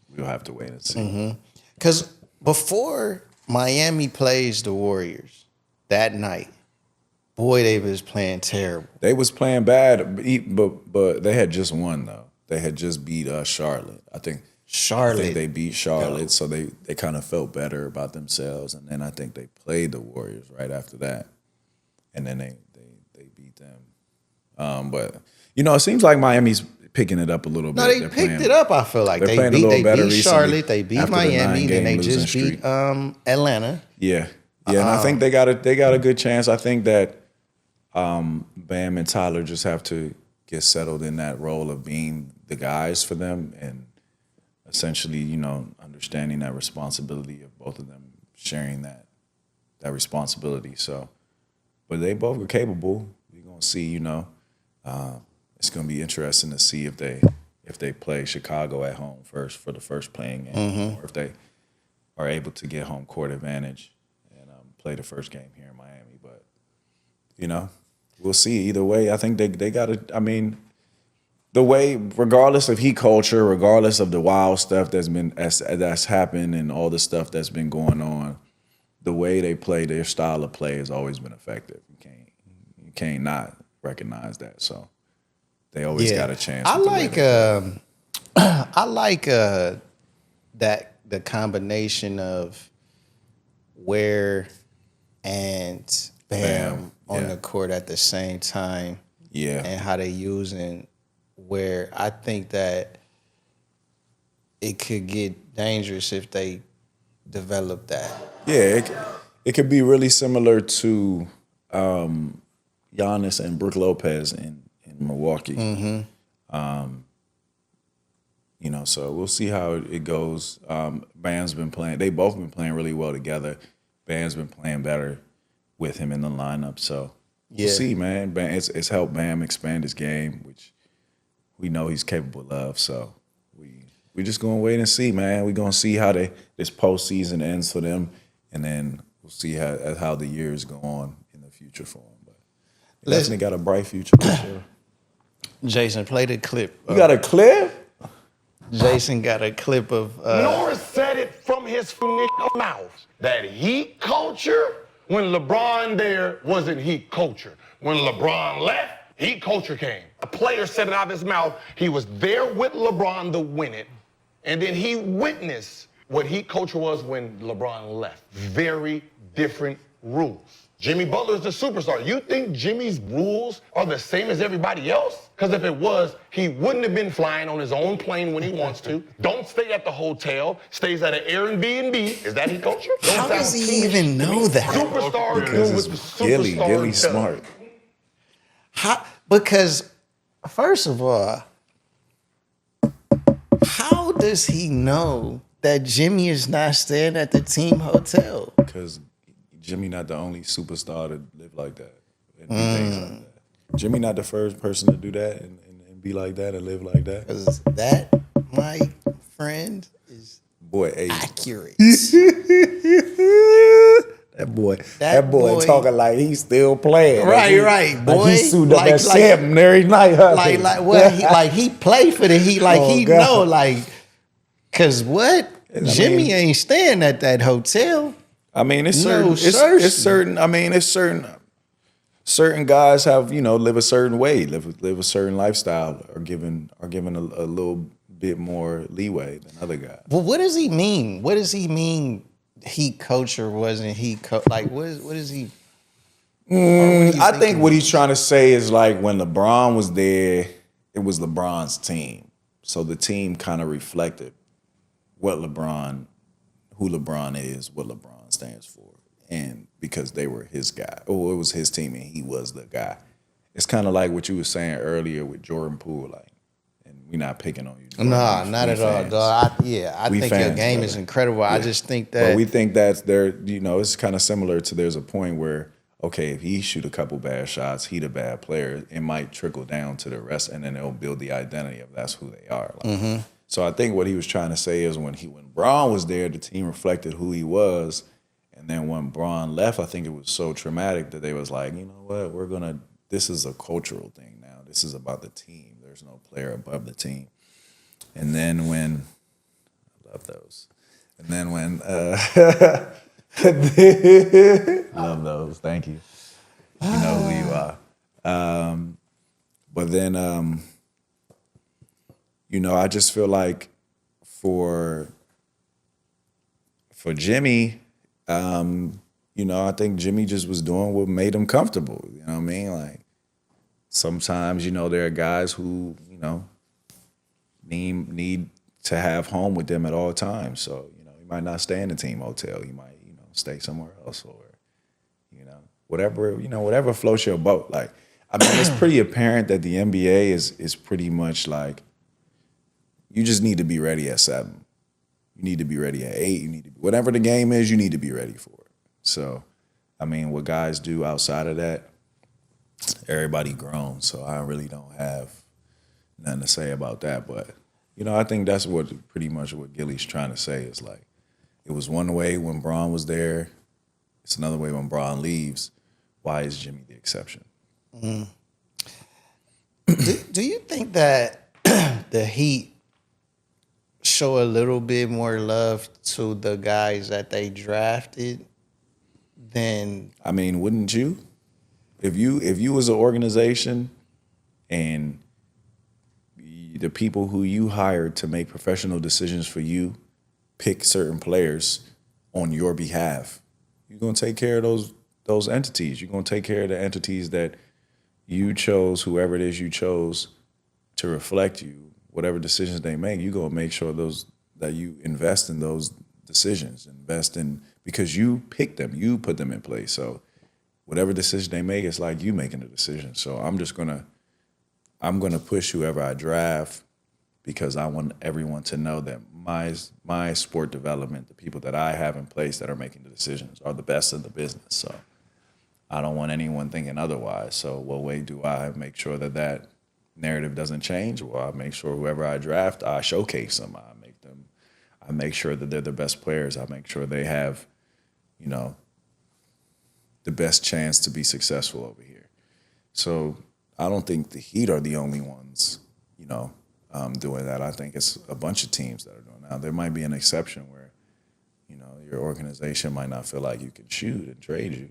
we'll have to wait and see. Because before Miami plays the Warriors that night, boy, they was playing terrible. They was playing bad, but they had just won though. They had just beat Charlotte. I think they beat Charlotte, so they kind of felt better about themselves. And then I think they played the Warriors right after that, and then they beat them. But it seems like Miami's picking it up a little bit. No, they picked it up. I feel like they beat Charlotte, they beat Miami, then they just beat Atlanta. Yeah, and I think they got a good chance. I think that Bam and Tyler just have to get settled in that role of being the guys for them and essentially, understanding that responsibility of both of them sharing that responsibility. So, but they both are capable. We're gonna see. It's gonna be interesting to see if they play Chicago at home first for the first playing game, or if they are able to get home court advantage and play the first game here in Miami. But we'll see. Either way, I think they got to. I mean, the way, regardless of heat culture, regardless of the wild stuff that's happened and all the stuff that's been going on, the way they play, their style of play has always been effective. You can't not recognize that. So they always got a chance. I like that the combination of Ware and Bam on the court at the same time. Yeah. And how they using Ware. I think that it could get dangerous if they develop that. Yeah, it could be really similar to Giannis and Brook Lopez in Milwaukee. So we'll see how it goes. Bam's been playing. They both been playing really well together. Bam's been playing better with him in the lineup. So we'll see, man. Bam, it's helped Bam expand his game, which we know he's capable of. So we just gonna wait and see, man. We're gonna see how this postseason ends for them, and then we'll see how the years go on in the future for them. But they definitely got a bright future for sure. Jason, play the clip. You got a clip? Jason got a clip of. Norris said it from his mouth that heat culture, when LeBron there, wasn't heat culture. When LeBron left, heat culture came. A player said it out of his mouth. He was there with LeBron to win it, and then he witnessed what heat culture was when LeBron left. Very different rules. Jimmy Butler's the superstar. You think Jimmy's rules are the same as everybody else? Because if it was, he wouldn't have been flying on his own plane when he wants to. Don't stay at the hotel. Stays at an Airbnb. Is that his culture? How does he even know that? Superstars Because do what it's the Gilly. superstars Gilly's do. smart. Because, first of all, how does he know that Jimmy is not staying at the team hotel? Because Jimmy not the only superstar to live like that and do things like that. Jimmy not the first person to do that and be like that and live like that. Because that, my friend, is Boy, hey. accurate. That boy talking like he's still playing. Right, boy. Like he suited up Like- at 7 every night. Huh? He play for the Heat. Like Oh, he God. know, like, cause what? Jimmy ain't staying at that hotel. I mean, it's No, certain. sir. It's certain. I mean, it's certain. Certain guys have live a certain way, live a certain lifestyle, are given a little bit more leeway than other guys. Well, what does he mean? What does he mean? Heat culture wasn't Heat like what is he? I think what he's trying to say is like when LeBron was there, it was LeBron's team, so the team kind of reflected who LeBron is, what LeBron stands for, and because they were his guy, or it was his team and he was the guy. It's kind of like what you were saying earlier with Jordan Poole, like, and we're not picking on you, Jordan. Nah, We not at all, fans. dog. I We think your fans, game brother. is incredible. I just think that But we think that's there, it's kind of similar to there's a point where, okay, if he shoot a couple bad shots, he the bad player, it might trickle down to the rest and then they'll build the identity of that's who they are. Like, So I think what he was trying to say is when Braun was there, the team reflected who he was. And then when Braun left, I think it was so traumatic that they was like, you know what, this is a cultural thing now. This is about the team. There's no player above the team. And then when, I love those. And then when, love those, thank you. You know who you are. But then, I just feel like for Jimmy, I think Jimmy just was doing what made him comfortable. You know what I mean? Like sometimes, there are guys who, need to have home with them at all times. So, he might not stay in the team hotel. He might, stay somewhere else or, whatever floats your boat. Like, I mean, it's pretty apparent that the NBA is pretty much like, you just need to be ready at 7. You need to be ready at 8. Whatever the game is, you need to be ready for it. So, I mean, what guys do outside of that, everybody grown. So I really don't have nothing to say about that. But, I think that's pretty much what Gilly's trying to say is like, it was one way when Braun was there. It's another way when Braun leaves. Why is Jimmy the exception? Do you think that the Heat show a little bit more love to the guys that they drafted than? I mean, wouldn't you? If you was an organization and the people who you hired to make professional decisions for you pick certain players on your behalf, you're gonna take care of those entities. You're gonna take care of the entities that you chose, whoever it is you chose to reflect you. Whatever decisions they make, you're gonna make sure that you invest in those decisions, because you pick them, you put them in place. So whatever decision they make, it's like you making the decision. So I'm gonna push whoever I draft because I want everyone to know that my sport development, the people that I have in place that are making the decisions are the best in the business. So I don't want anyone thinking otherwise. So what way do I make sure that narrative doesn't change? Well, I make sure whoever I draft, I showcase them. I make sure that they're the best players. I make sure they have, the best chance to be successful over here. So I don't think the Heat are the only ones, doing that. I think it's a bunch of teams that are doing that. Now, there might be an exception where, your organization might not feel like you can shoot and trade you.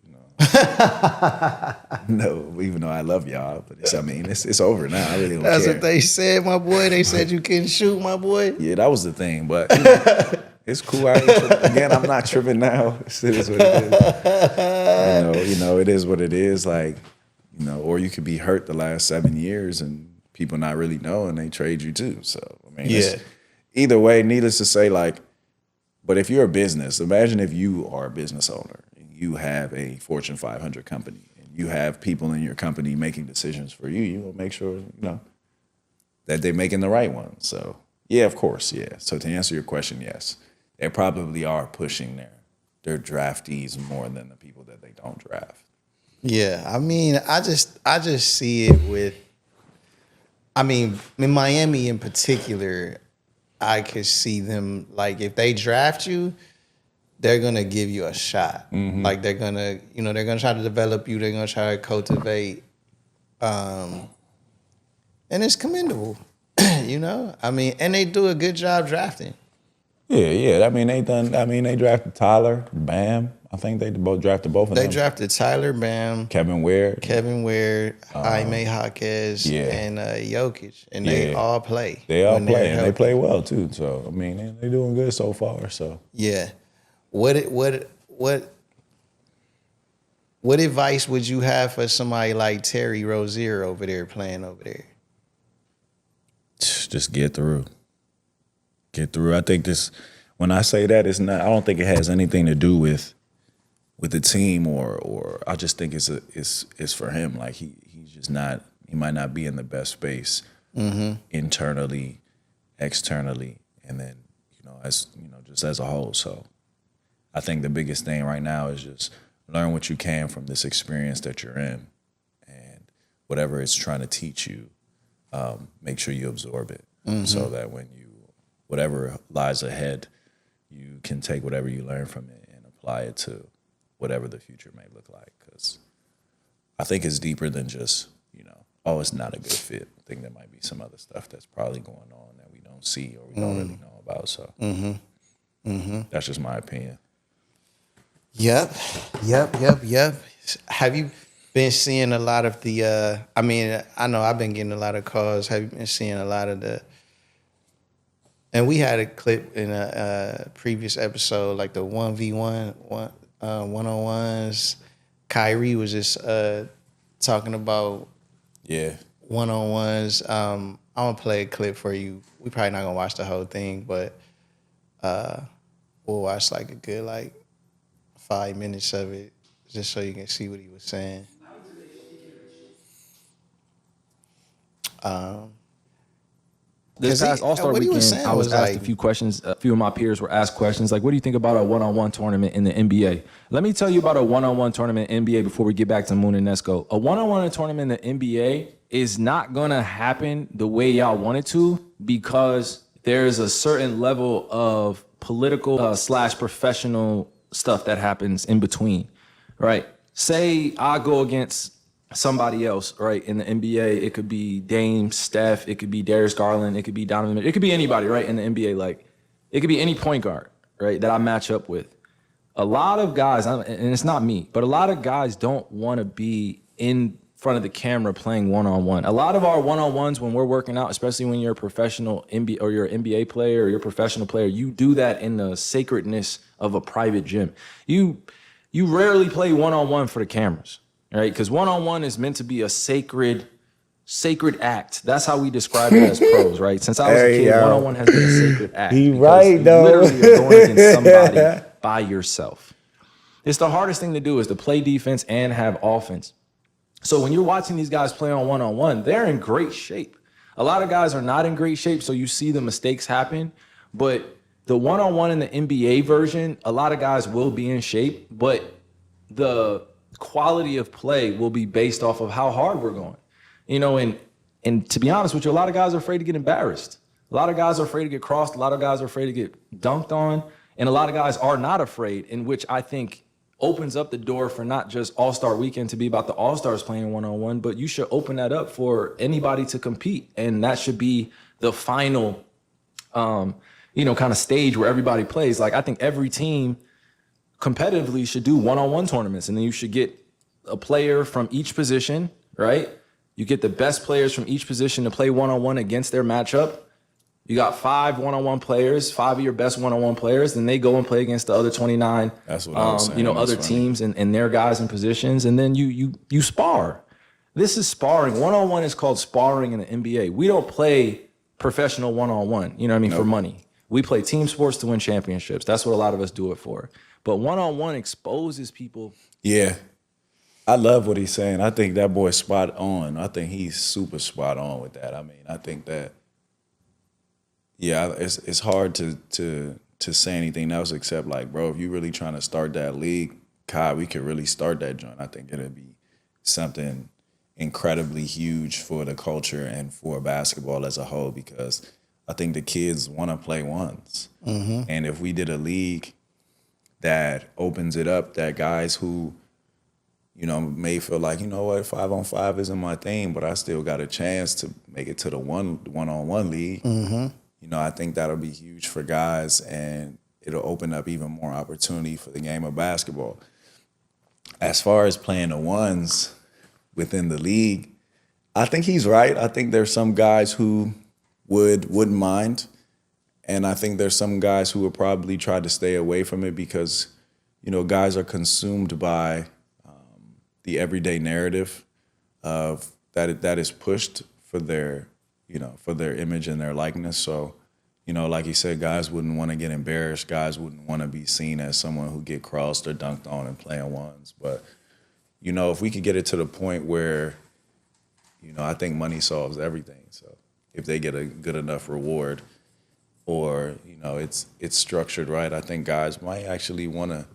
No, even though I love y'all, but it's over now. I really don't That's care. what they said, my boy. They said you couldn't shoot, my boy. Yeah, that was the thing. But It's cool. Again, I'm not tripping now. It is what it is. It is what it is. Like, or you could be hurt the last 7 years and people not really know and they trade you too. So, I mean, either way, needless to say, like, but if you're a business, imagine if you are a business owner and you have a Fortune 500 company and you have people in your company making decisions for you, you will make sure, that they're making the right one. So, yeah, of course, yeah. So to answer your question, yes. They probably are pushing their draftees more than the people that they don't draft. Yeah, I mean, I just see it with. I mean, in Miami in particular, I could see them like if they draft you, they're gonna give you a shot. Mm-hmm. Like they're gonna try to develop you. They're gonna try to cultivate, and it's commendable. I mean, and they do a good job drafting. Yeah. I mean, they drafted Tyler, Bam. I think they both drafted both of them. They drafted Tyler, Bam, Kevin Ware, Jaime Jaquez, and Jokić, and they all play. They all play, and they play well too. So I mean, they're doing good so far. So yeah, what advice would you have for somebody like Terry Rozier over there playing over there? Just get through. I think when I say that, it's not. I don't think it has anything to do with the team or I just think it's for him. Like he's just not. He might not be in the best space internally, externally, and then just as a whole. So I think the biggest thing right now is just learn what you can from this experience that you're in, and whatever it's trying to teach you, make sure you absorb it so that when whatever lies ahead, you can take whatever you learn from it and apply it to whatever the future may look like. Because I think it's deeper than just, it's not a good fit. I think there might be some other stuff that's probably going on that we don't see or we don't really know about. So that's just my opinion. Yep. Have you been seeing a lot of the, I know I've been getting a lot of calls. Have you been seeing a lot of and we had a clip in a previous episode, like the 1v1, one-on-ones. Kyrie was just talking about one-on-ones. I'm going to play a clip for you. We probably not going to watch the whole thing, but we'll watch like a good 5 minutes of it just so you can see what he was saying. This past All-Star weekend, I was asked a few questions. A few of my peers were asked questions like, what do you think about a one-on-one tournament in the NBA? Let me tell you about a one-on-one tournament in the NBA before we get back to Moon and Nesco. A one-on-one tournament in the NBA is not going to happen the way y'all want it to because there's a certain level of political / professional stuff that happens in between, right? Say I go against somebody else, right? In the NBA, it could be Dame, Steph, it could be Darius Garland, it could be Donovan, it could be anybody, right? In the NBA, it could be any point guard, right? That I match up with. A lot of guys, and it's not me, but a lot of guys don't want to be in front of the camera playing one-on-one. A lot of our one-on-ones when we're working out, especially when you're a professional NBA or you're an NBA player or you're a professional player, you do that in the sacredness of a private gym. You rarely play one-on-one for the cameras. Right, because one-on-one is meant to be a sacred act. That's how we describe it as pros, right? Since I was a kid, one-on-one has been a sacred act. He right, though. Literally, you're going against somebody by yourself. It's the hardest thing to do is to play defense and have offense. So when you're watching these guys play on one-on-one, they're in great shape. A lot of guys are not in great shape, so you see the mistakes happen. But the one-on-one in the NBA version, a lot of guys will be in shape, but the quality of play will be based off of how hard we're going. And to be honest with you, a lot of guys are afraid to get embarrassed. A lot of guys are afraid to get crossed. A lot of guys are afraid to get dunked on. And a lot of guys are not afraid, in which I think opens up the door for not just All-Star Weekend to be about the All-Stars playing one-on-one, but you should open that up for anybody to compete. And that should be the final, kind of stage where everybody plays. Like, I think every team competitively should do one-on-one tournaments, and then you should get a player from each position, right? You get the best players from each position to play one-on-one against their matchup, You got 5 one-on-one players, 5 of your best one-on-one players, then they go and play against the other 29, That's what I was saying. other teams and their guys in positions, and then you spar. This is sparring. One-on-one is called sparring in the NBA. We don't play professional one-on-one, you know what I mean, for money. We play team sports to win championships. That's what a lot of us do it for. But one-on-one exposes people. Yeah. I love what he's saying. I think that boy's spot on. I think he's super spot on with that. I mean, I think that, yeah, it's hard to say anything else except like, bro, if you really trying to start that league, Kai, we could really start that joint. I think it'll be something incredibly huge for the culture and for basketball as a whole, because I think the kids want to play ones. Mm-hmm. And if we did a league that opens it up, that guys who, you know, may feel like, you know what, 5-on-5 isn't my thing, but I still got a chance to make it to the one-on-one league. Mm-hmm. You know, I think that'll be huge for guys, and it'll open up even more opportunity for the game of basketball. As far as playing the ones within the league, I think he's right. I think there's some guys who wouldn't mind, and I think there's some guys who would probably try to stay away from it because, you know, guys are consumed by the everyday narrative of that is pushed for their, you know, for their image and their likeness. So, you know, like you said, guys wouldn't want to get embarrassed. Guys wouldn't want to be seen as someone who get crossed or dunked on and playing ones. But, you know, if we could get it to the point where, you know, I think money solves everything. So if they get a good enough reward, or, you know, it's structured right, I think guys might actually want to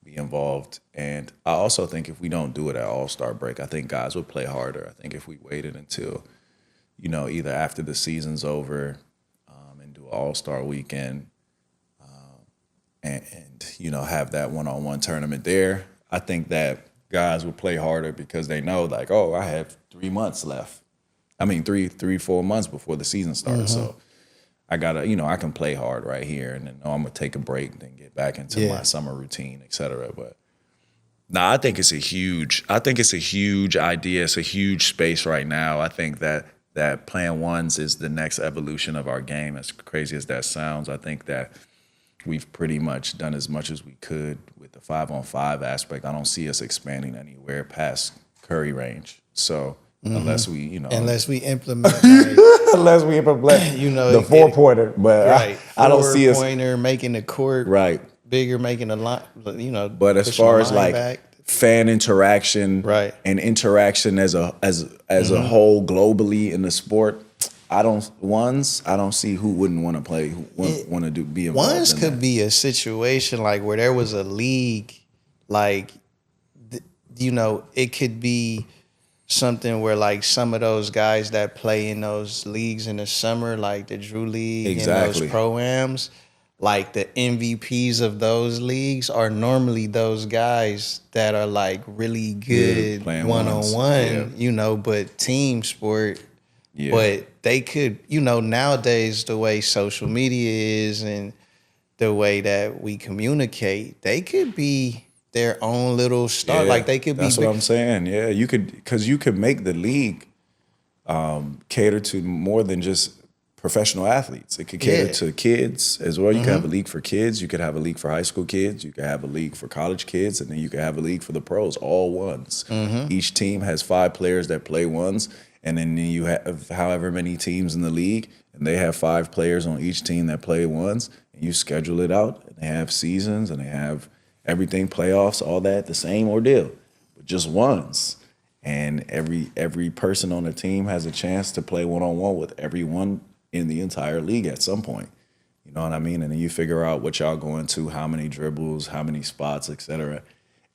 be involved. And I also think if we don't do it at All-Star break, I think guys would play harder. I think if we waited until, you know, either after the season's over and do an All-Star weekend and, you know, have that one-on-one tournament there, I think that guys would play harder because they know, like, oh, I have 3 months left. I mean, 4 months before the season starts. Mm-hmm. So I gotta, you know, I can play hard right here, and then I'm gonna take a break and then get back into my summer routine, et cetera. But I think it's a huge idea. It's a huge space right now. I think that playing ones is the next evolution of our game. As crazy as that sounds, I think that we've pretty much done as much as we could with the 5-on-5 aspect. I don't see us expanding anywhere past Curry range. So unless we, you know, unless we implement, unless we implement, you know, the 4-pointer, but right, I don't see us 4-pointer making the court right bigger, making a lot, you know. But as far as like back, fan interaction, right, and interaction as a whole globally in the sport, I don't see who wouldn't want to play, who want to be involved. Ones could be a situation like where there was a league, like, you know, it could be something where like some of those guys that play in those leagues in the summer, like the Drew League and those pro-ams, like the MVPs of those leagues are normally those guys that are like really good one-on-one, you know, but team sport. Yeah. But they could, you know, nowadays the way social media is and the way that we communicate, they could be their own little star. Like they could be. That's what I'm saying. Yeah, you could, because you could make the league cater to more than just professional athletes. It could cater to kids as well. You could have a league for kids. You could have a league for high school kids. You could have a league for college kids, and then you could have a league for the pros, all ones. Each team has 5 players that play ones, and then you have however many teams in the league, and they have 5 players on each team that play ones, and you schedule it out, and they have seasons, and they have everything, playoffs, all that, the same ordeal, but just ones. And every person on the team has a chance to play one-on-one with everyone in the entire league at some point. You know what I mean? And then you figure out what y'all going to, how many dribbles, how many spots, et cetera.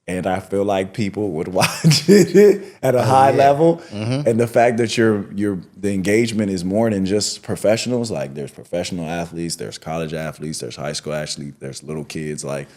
And I feel like people would watch it at a high level. And the fact that the engagement is more than just professionals. Like there's professional athletes, there's college athletes, there's high school athletes, there's little kids. Like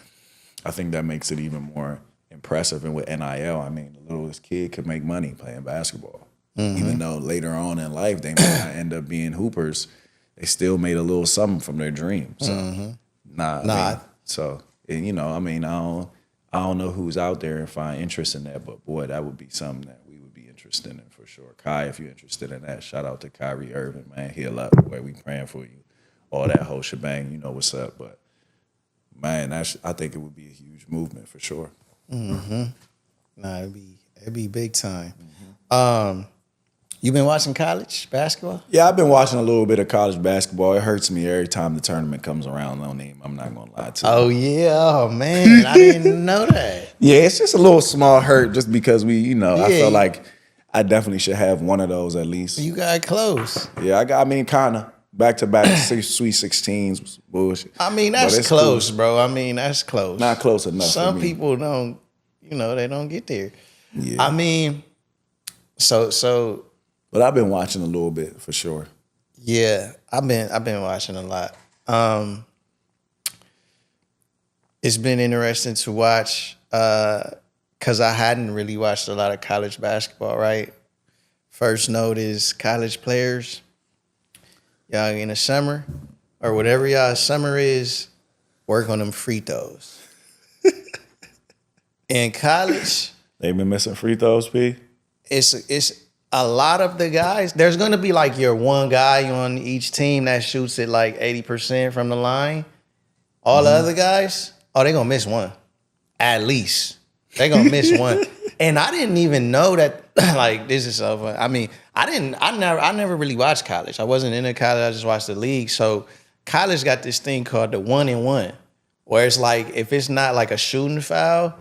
I think that makes it even more impressive. And with NIL, I mean, the littlest kid could make money playing basketball. Even though later on in life they might not end up being hoopers, they still made a little something from their dream. So, I mean, so, you know, I mean, I don't know who's out there and find interest in that, but boy, that would be something that we would be interested in for sure. Kai, if you're interested in that, shout out to Kyrie Irving, man. Heal up, boy. We praying for you. all that whole shebang. You know what's up, but man, I think it would be a huge movement for sure. Mm-hmm. Nah, it'd be big time. You been watching college basketball? Yeah, I've been watching a little bit of college basketball. It hurts me every time the tournament comes around. I'm not gonna lie to you. Oh yeah, oh man, I didn't know that. Yeah, it's just a little small hurt just because I felt like I definitely should have one of those at least. You got close. Yeah, kind of back-to-back Sweet 16s was bullshit. I mean, that's close, cool. Bro. I mean, that's close. Not close enough. Some people don't, they don't get there. Yeah. I mean, so. But I've been watching a little bit for sure. Yeah, I've been watching a lot. It's been interesting to watch because I hadn't really watched a lot of college basketball, right? First note is college players, y'all in the summer or whatever y'all summer is, work on them free throws. In college, they've been missing free throws, P. It's a lot of the guys, there's going to be like your one guy on each team that shoots it like 80% from the line. All the other guys, they're going to miss one. At least. They're going to miss one. And I didn't even know that, like, this is so fun. I mean, I never really watched college. I wasn't into college. I just watched the league. So college got this thing called the 1-and-1, where it's like, if it's not like a shooting foul,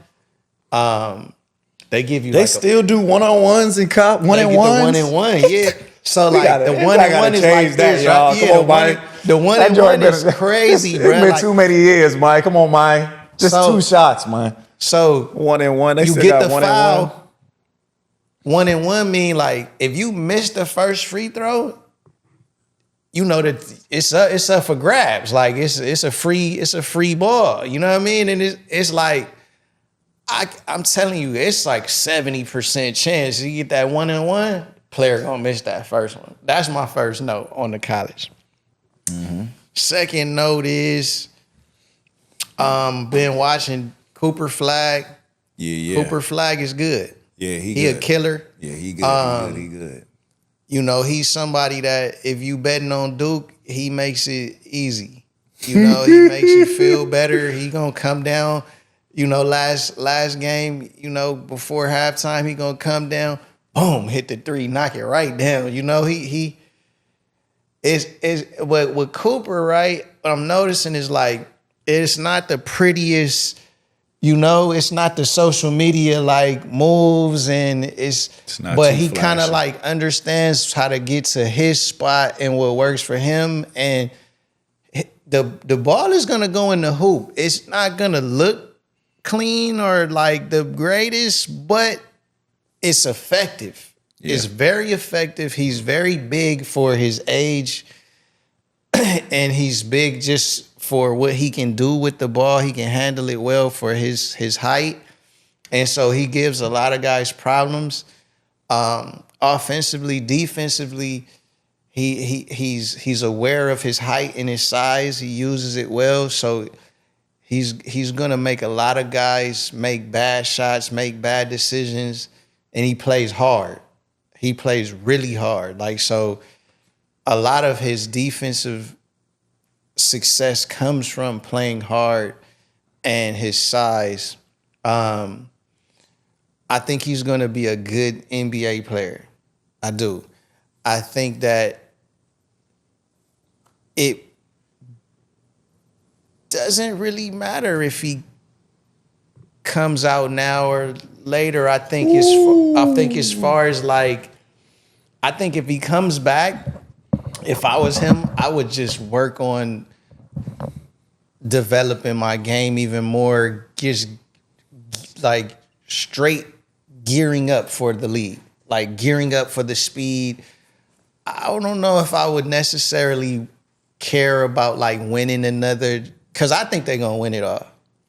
they give you. They still do 1-on-1s and cop 1-and-1s. 1-and-1, yeah. So like the 1-and-1 is like this, y'all. Right? Come Yeah, on, Mike. The 1-and-1 is crazy, bro. It's been too many years, Mike. Come on, Mike. Just 2 shots, man. So 1-and-1. They you still get got the 1-and-1. foul. 1-and-1 mean like if you miss the first free throw, you know that it's up for grabs. Like it's a free ball. You know what I mean? And it's like. I'm telling you, it's like 70% chance you get that 1-and-1, player gonna miss that first one. That's my first note on the college. Mm-hmm. Second note is, been watching Cooper Flagg. Yeah. Cooper Flagg is good. Yeah, he a killer. Yeah, he good. He good. He's somebody that if you betting on Duke, he makes it easy. He makes you feel better. He gonna come down. Last game, before halftime, he gonna come down, boom, hit the 3, knock it right down. He is with Cooper, right? What I'm noticing is like it's not the prettiest, it's not the social media like moves, and it's not but he kind of like understands how to get to his spot and what works for him, and the ball is gonna go in the hoop. It's not gonna look clean or like the greatest, but it's effective. Yeah. It's very effective. He's very big for his age, and he's big just for what he can do with the ball. He can handle it well for his height, and so he gives a lot of guys problems. Offensively, defensively, he's aware of his height and his size. He uses it well, so. He's gonna make a lot of guys make bad shots, make bad decisions, and he plays hard. He plays really hard. Like so, a lot of his defensive success comes from playing hard and his size. I think he's gonna be a good NBA player. I do. I think that it doesn't really matter if he comes out now or later. I think as far as like, I think if he comes back, if I was him, I would just work on developing my game even more, just like straight gearing up for the league, like gearing up for the speed. I don't know if I would necessarily care about like winning another. Because I think they're going to win it all.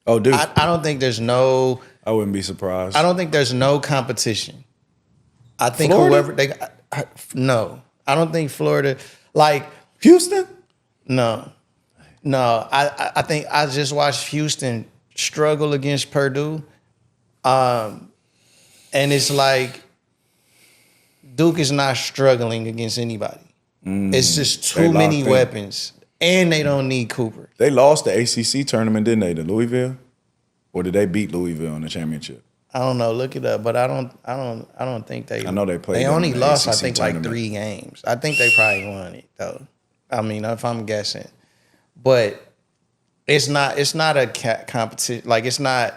Oh, dude. I don't think there's no... I wouldn't be surprised. I don't think there's no competition. I think Florida? No. I don't think Florida... Like... Houston? No. I think I just watched Houston struggle against Purdue. And it's like... Duke is not struggling against anybody. It's just too many weapons. and they don't need Cooper. They lost the ACC tournament, didn't they, to Louisville? Or did they beat Louisville in the championship? I don't know. Look it up, but I don't think they. I know they played. They only lost, ACC I think, tournament. like 3 games. I think they probably won it though. I mean, if I'm guessing, but it's not a competition. Like it's not.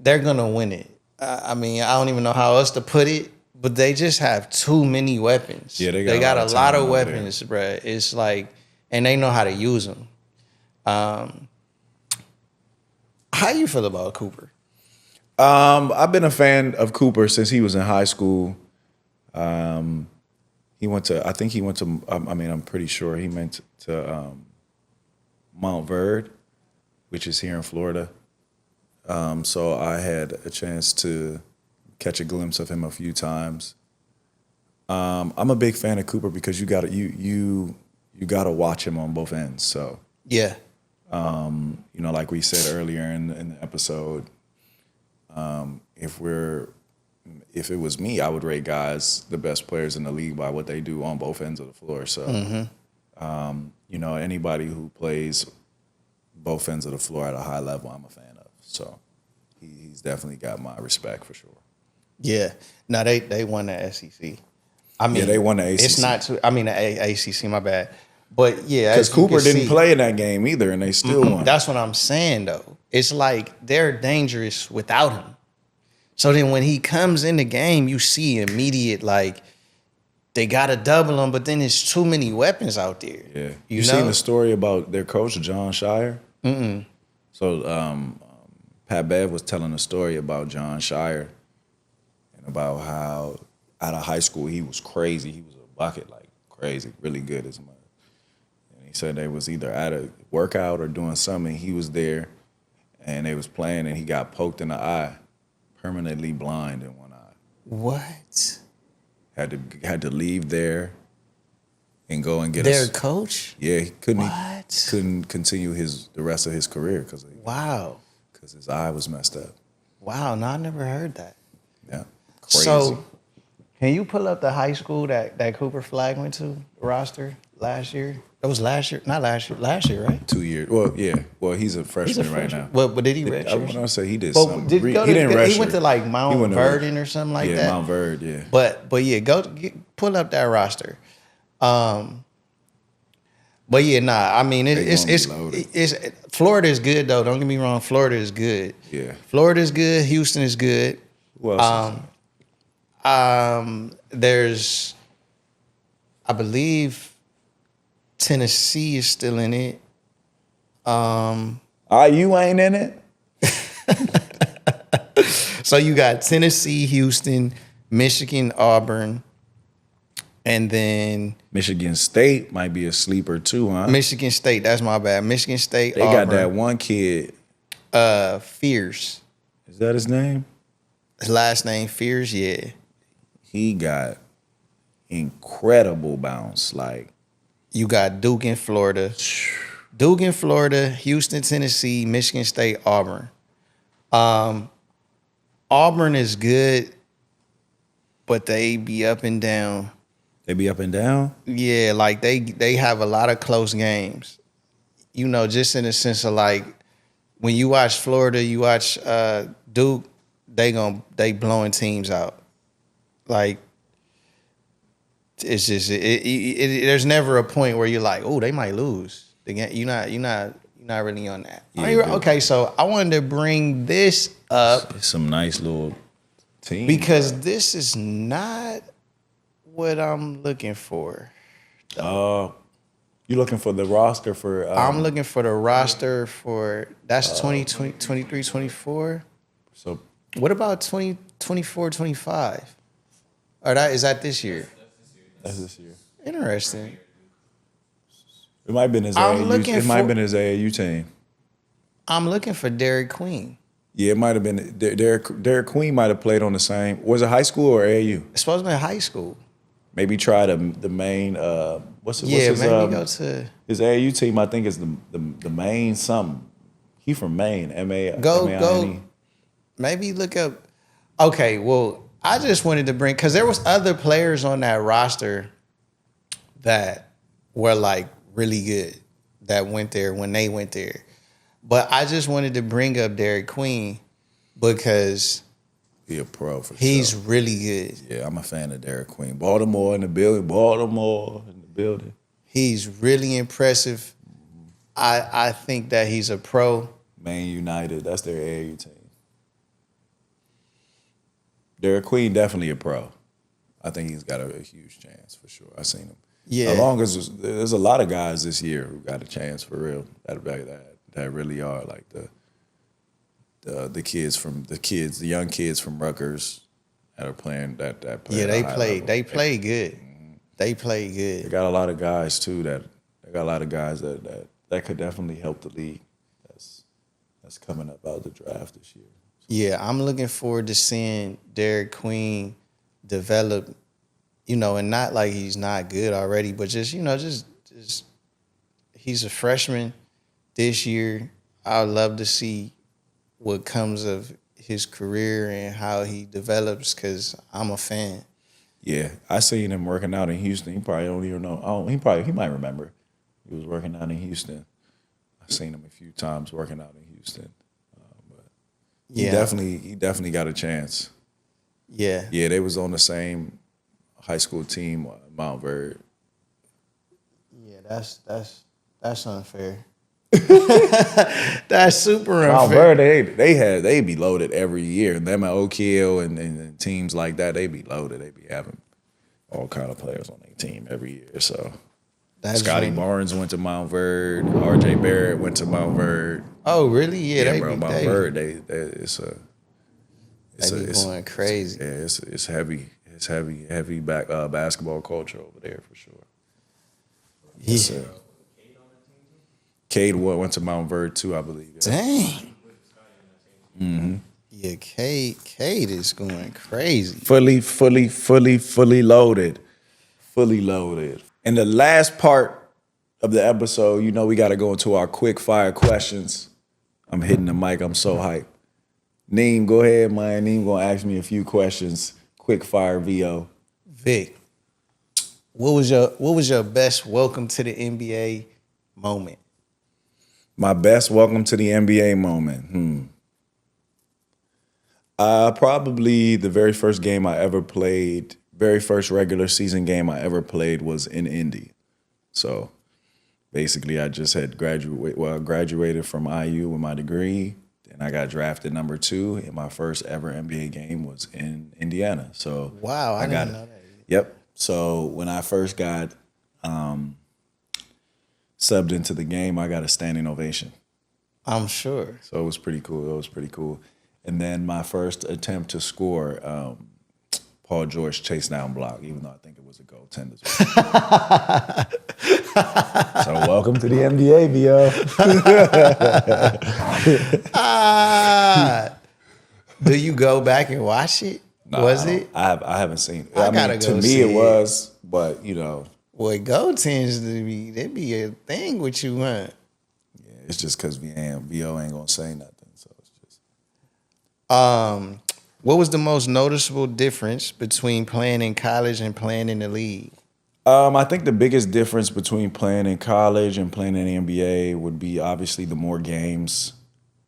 They're gonna win it. I mean, I don't even know how else to put it, but they just have too many weapons. Yeah, they got a lot of weapons, weapons, bro. It's like, and they know how to use them. How you feel about Cooper? I've been a fan of Cooper since he was in high school. He went to, I think he went to, I mean, I'm pretty sure he went to Mount Verde, which is here in Florida. So I had a chance to catch a glimpse of him a few times. I'm a big fan of Cooper because you gotta watch him on both ends. So yeah, you know, like we said earlier in the episode, if it was me, I would rate guys the best players in the league by what they do on both ends of the floor. So, you know, anybody who plays both ends of the floor at a high level, I'm a fan of. So he's definitely got my respect for sure. Yeah. No, they won the SEC. I mean, Yeah, they won the ACC. It's not too, I mean, the ACC, my bad. But yeah, Because as you Cooper can didn't see, play in that game either, and they still won. That's what I'm saying, though. It's like they're dangerous without him. So then when he comes in the game, you see immediate, like, they got to double him, but then there's too many weapons out there. Yeah. You know? Seen the story about their coach, John Shire? Mm-mm. So Pat Bev was telling a story about John Shire and about how out of high school he was crazy. He was a bucket, like crazy, really good as a man. And he said they was either at a workout or doing something. He was there and they was playing and he got poked in the eye, permanently blind in one eye. What? Had to leave there and go and get Their coach? Yeah, he couldn't. What? He couldn't continue the rest of his career because Wow. his eye was messed up. Wow, no, I never heard that. Yeah, crazy. So, can you pull up the high school that Cooper Flagg went to, roster, last year? That was last year? Not last year. Last year, right? 2 years. Well, yeah. Well, he's a freshman right now. Well, but did he redshirt? I want to say he did But something. did He go to- didn't redshirt. He went to like Mount went to Vernon or something like that. Yeah, Mount Verde. Yeah. But yeah, pull up that roster. But yeah, nah. I mean, it's Florida is good though. Don't get me wrong. Florida is good. Yeah. Florida is good. Houston is good. Who else? There's, I believe, Tennessee is still in it. You ain't in it? So you got Tennessee, Houston, Michigan, Auburn, and then Michigan State might be a sleeper too, huh? Michigan State. That's my bad. Michigan State. They Auburn, got that one kid. Fierce. Is that his name? His last name Fierce. Yeah. He got incredible bounce. Like, You got Duke in Florida, Houston, Tennessee, Michigan State, Auburn. Auburn is good, but they be up and down. they be up and down. Yeah, like they have a lot of close games. You know, just in the sense of like when you watch Florida, you watch Duke, they blowing teams out. Like it's just there's never a point where you're like, oh, they might lose. You're not really on that. Yeah, Okay, so I wanted to bring this up It's some nice little team. because this is not what I'm looking for. You looking for the roster for? I'm looking for the roster for that's 2020, 23, 24. So What about 2024, 25? Or is that this year? that's this year. Interesting. It might have been his I'm AAU. looking It might have for- been his AAU team. I'm looking for Derek Queen. Yeah, it might have been. Derek Queen might have played on the same. Was it high school or AAU? It's supposed to be in high school. Maybe try the main. What's Yeah, his, maybe go to his AAU team? I think is the main something. He from Maine. MA. go. Maybe look up. Okay, well, I just wanted to bring because there was other players on that roster that were like really good that went there when they went there. But I just wanted to bring up Derek Queen because he a pro for sure. He's really good. Yeah, I'm a fan of Derek Queen. Baltimore in the building. Baltimore in the building. He's really impressive. I think that he's a pro. Man United, that's their AAU team. Derek Queen definitely a pro. I think he's got a huge chance for sure. I seen him. Yeah. As long as there's a lot of guys this year who got a chance for real. That really are like the young kids from Rutgers that are playing that play. Yeah, they play good. Mm-hmm. They play good. They got a lot of guys too that could definitely help the league. That's coming up out of the draft this year. Yeah, I'm looking forward to seeing Derek Queen develop, and not like he's not good already, but just he's a freshman this year. I would love to see what comes of his career and how he develops because I'm a fan. Yeah, I seen him working out in Houston. He probably don't even know. He might remember. He was working out in Houston. I've seen him a few times working out in Houston. But he definitely got a chance. Yeah. Yeah, they was on the same high school team, Mount Verde. Yeah, that's unfair. That's super unfair. Mount Verde, they be loaded every year. Them at Oak Hill and teams like that, they be loaded. They be having all kind of players on their team every year. So Scotty Barnes went to Mount Verde. RJ Barrett went to Mount Verde. Oh, really? Yeah, Mount Verde. It's going crazy. Yeah, it's heavy. It's heavy basketball culture over there for sure. Yeah. Cade went to Mount Verde too, I believe. Yeah. Dang. Mm-hmm. Yeah, Cade is going crazy. Fully loaded. Fully loaded. In the last part of the episode, we got to go into our quick fire questions. I'm hitting the mic. I'm so hyped. Neem, go ahead, man. Neem gonna ask me a few questions. Quick fire, VO. Vic, what was your best welcome to the NBA moment? My best welcome to the NBA moment. Probably the very first game I ever played, very first regular season game I ever played was in Indy. So basically I just had graduated from IU with my degree, and I got drafted number 2, and my first ever NBA game was in Indiana. So wow, I didn't know that. Yep. So when I first got subbed into the game, I got a standing ovation. I'm sure. So it was pretty cool. And then my first attempt to score, Paul George chase down block, even though I think it was a goaltender. So welcome to the NBA, VO. Do you go back and watch it? No, was it? I haven't seen it. I gotta go to me see it was, but Well, goaltenders they be a thing with you, huh? Yeah, it's just because VO ain't gonna say nothing. So it's just. What was the most noticeable difference between playing in college and playing in the league? I think the biggest difference between playing in college and playing in the NBA would be obviously the more games.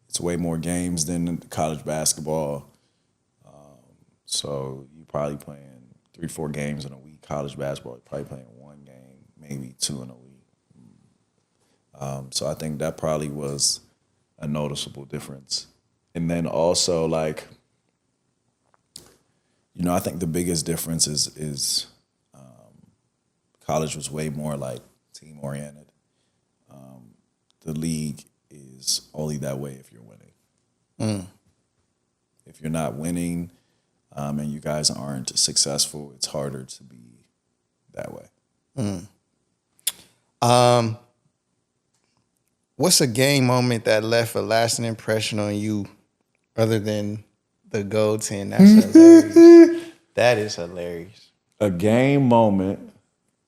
It's way more games than college basketball. So you probably playing 3-4 games in a week. College basketball, you're probably playing 1 game, maybe 2 in a week. So I think that probably was a noticeable difference. And then also I think the biggest difference is college was way more team oriented. The league is only that way if you're winning. If you're not winning and you guys aren't successful, it's harder to be that way. What's a game moment that left a lasting impression on you other than the goaltend? That's hilarious. That is hilarious. A game moment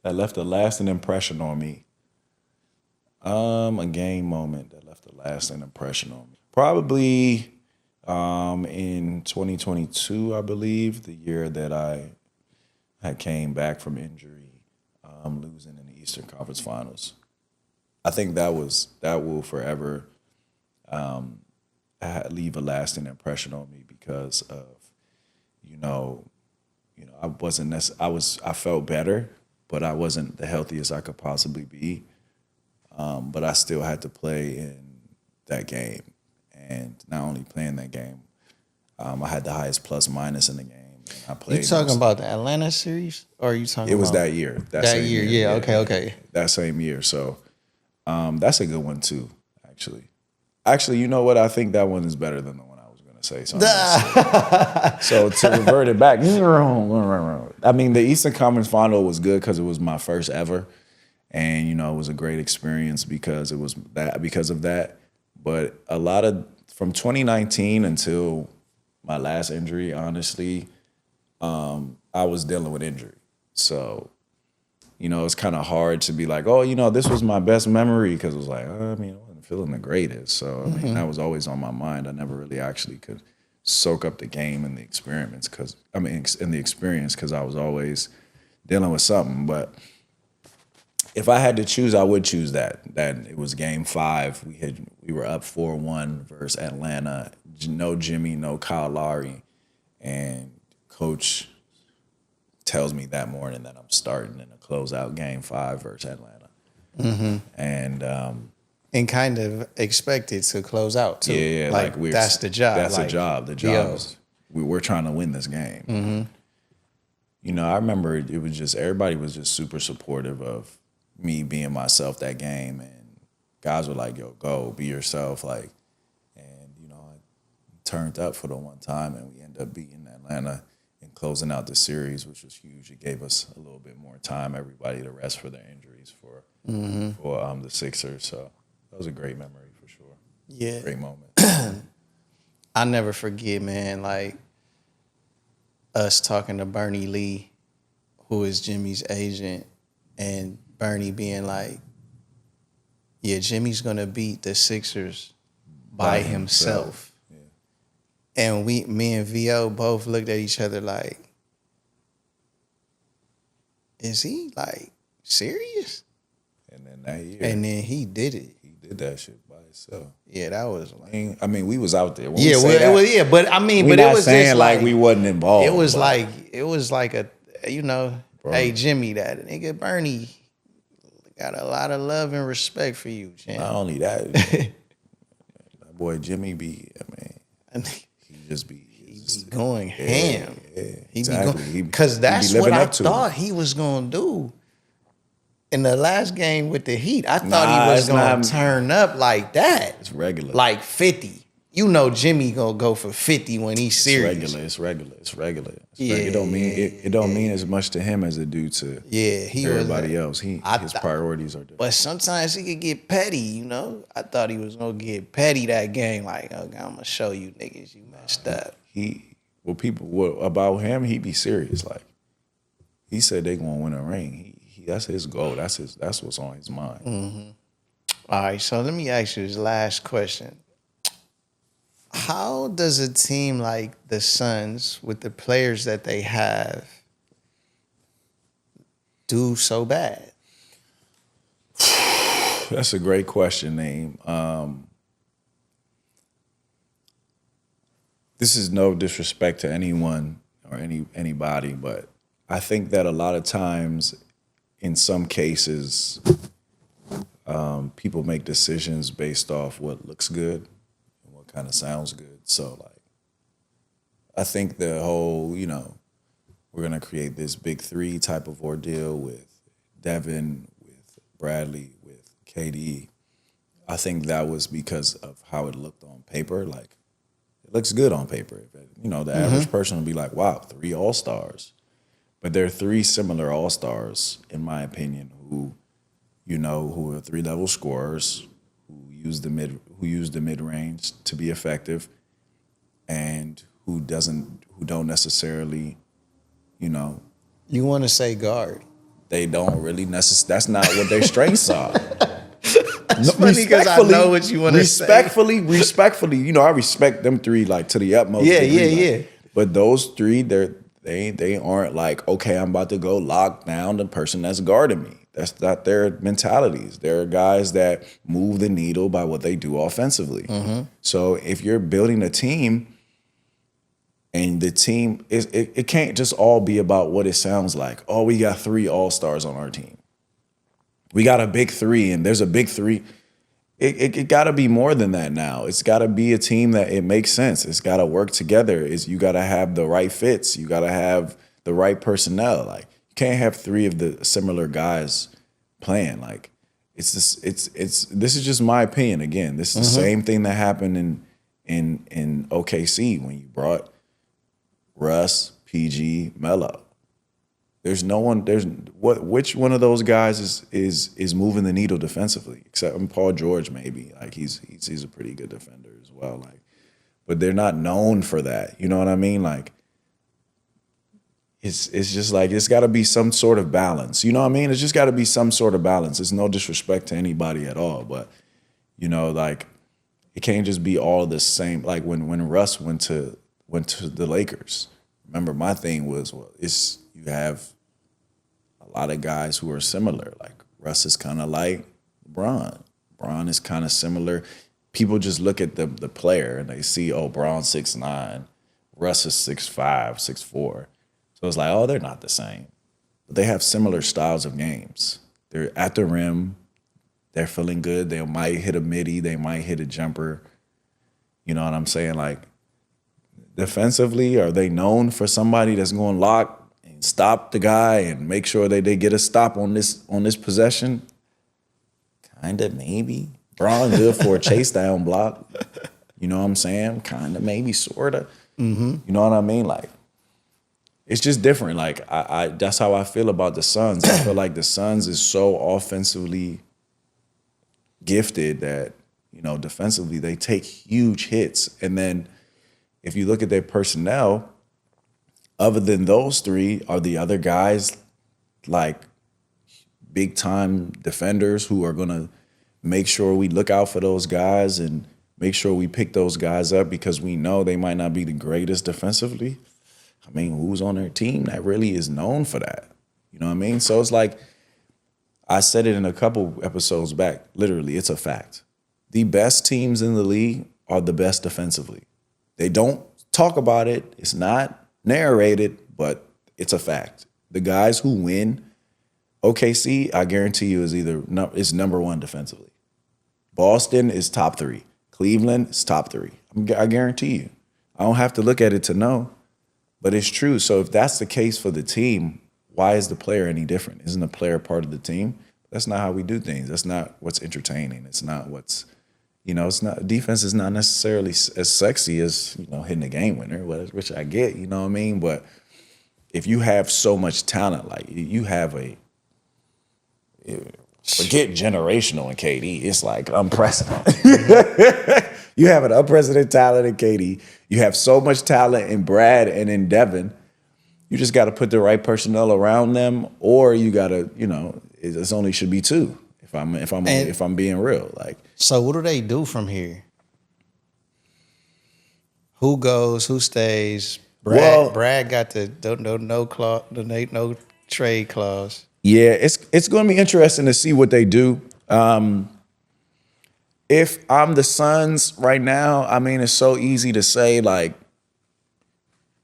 that left a lasting impression on me. A game moment that left a lasting impression on me. Probably in 2022, I believe, the year that I had came back from injury, losing in the Eastern Conference Finals I think that will forever leave a lasting impression on me because of, I felt better, but I wasn't the healthiest I could possibly be. But I still had to play in that game. And not only playing that game, I had the highest plus minus in the game. And I played. You talking about the Atlanta series? Or are you talking about? It was that year. That year, yeah. Okay. That same year. So that's a good one too, actually. Actually, you know what? I think that one is better than the one I was going to say. So to revert it back, I mean, the Eastern Conference Final was good because it was my first ever. And, it was a great experience because of that. But from 2019 until my last injury, honestly, I was dealing with injury. So, it's kind of hard to be like, oh, this was my best memory because it was like, I wasn't feeling the greatest. So, that was always on my mind. I never really actually could soak up the game and the experiments because I was always dealing with something. But if I had to choose, I would choose that. That it was Game 5. We were up 4-1 versus Atlanta. No Jimmy, no Kyle Lowry, and Coach tells me that morning that I'm starting in a closeout Game 5 versus Atlanta, and kind of expected to close out too. Yeah, that's the job. That's the job. The job is we're trying to win this game. I remember it was just everybody was just super supportive of me being myself that game, and guys were like, yo, go be yourself, I turned up for the one time, and we ended up beating Atlanta and closing out the series, which was huge. It gave us a little bit more time, everybody to rest for their injuries for the Sixers. So that was a great memory for sure. Yeah, great moment. I never forget, man, us talking to Bernie Lee, who is Jimmy's agent, and Bernie being like, yeah, Jimmy's going to beat the Sixers by himself. Yeah. And me and VO both looked at each other like, is he serious? And then that year. And then he did it. He did that shit by himself. Yeah, that was we was out there. But it was saying just like we wasn't involved. It was like a, hey, Jimmy, that nigga Bernie got a lot of love and respect for you, champ. Not only that, that boy Jimmy he just be going ham. Yeah, He exactly. be because that's what I thought he was gonna do. In the last game with the Heat, I thought he was gonna turn up like that. It's regular, like 50. Jimmy gonna go for 50 when he's serious. It's regular. It don't mean as much to him as it do to everybody else. His priorities are different. But sometimes he could get petty. I thought he was gonna get petty that game. Like, okay, I'm gonna show you niggas you messed up. About him, he be serious. Like he said, they gonna win a ring. That's his goal. That's what's on his mind. Mm-hmm. All right, so let me ask you this last question. How does a team like the Suns, with the players that they have, do so bad? That's a great question, Naeem. This is no disrespect to anyone or anybody, but I think that a lot of times, in some cases, people make decisions based off what looks good and what kind of sounds good. So, I think the whole, we're going to create this big three type of ordeal with Devin, with Bradley, with KD. I think that was because of how it looked on paper. It looks good on paper. The average person would be like, wow, 3 All-Stars. But there are 3 similar All-Stars, in my opinion, who are 3-level scorers, who use the mid-range to be effective, and who don't necessarily, You want to say guard? They don't really necessarily. That's not what their strengths are. It's funny because I know what you want to say. Respectfully, I respect them 3 to the utmost. Yeah. But those 3, they aren't like, okay, I'm about to go lock down the person that's guarding me. that's not their mentalities. There are guys that move the needle by what they do offensively. So if you're building a team, and the team, it can't just all be about what it sounds like. Oh, we got 3 all-stars on our team. We got a big 3, and there's a big 3. It got to be more than that now. It's got to be a team that it makes sense. It's got to work together. You got to have the right fits. You got to have the right personnel. Like, you can't have 3 of the similar guys playing. Like, this is just my opinion. Again, this is the same thing that happened in OKC when you brought Russ, PG, Melo. There's no one. Which one of those guys is moving the needle defensively? Except Paul George, maybe. Like he's a pretty good defender as well. Like, but they're not known for that. You know what I mean? Like, it's just like it's got to be some sort of balance. You know what I mean? It's just got to be some sort of balance. It's no disrespect to anybody at all, but like it can't just be all the same. Like when Russ went to the Lakers. Remember, my thing was, you have a lot of guys who are similar. Like Russ is kind of like LeBron. LeBron is kind of similar. People just look at the player and they see, oh, Bron's 6'9", Russ is 6'5", 6'4". So it's like, oh, they're not the same. But they have similar styles of games. They're at the rim. They're feeling good. They might hit a midi. They might hit a jumper. You know what I'm saying? Like, defensively, are they known for somebody that's going to lock and stop the guy and make sure that they get a stop on this possession? Kind of, maybe. Bron good for a chase down block. You know what I'm saying? Kind of, maybe, sort of. You know what I mean? Like, it's just different. Like, I that's how I feel about the Suns. I feel like the Suns is so offensively gifted that, you know, defensively they take huge hits. And then if you look at their personnel, other than those 3, are the other guys like big-time defenders who are going to make sure we look out for those guys and make sure we pick those guys up because we know they might not be the greatest defensively? I mean, who's on their team that really is known for that? You know what I mean? So it's like, I said it in a couple episodes back, literally, it's a fact. The best teams in the league are the best defensively. They don't talk about it. It's not narrated, but it's a fact. The guys who win, OKC, I guarantee you, is number 1 defensively. Boston is top 3. Cleveland is top 3. I guarantee you. I don't have to look at it to know, but it's true. So if that's the case for the team, why is the player any different? Isn't the player part of the team? That's not how we do things. That's not what's entertaining. It's not what's, you know, it's not, defense is not necessarily as sexy as, you know, hitting a game winner, which I get, you know what I mean? But if you have so much talent, like you have forget generational in KD, it's like unprecedented. You have an unprecedented talent in KD. You have so much talent in Brad and in Devin. You just got to put the right personnel around them, or you got to, you know, it only should be 2. If I'm being real, like. So what do they do from here? Who goes? Who stays? Brad got the no trade clause. Yeah, it's going to be interesting to see what they do. If I'm the Suns right now, I mean, it's so easy to say, like,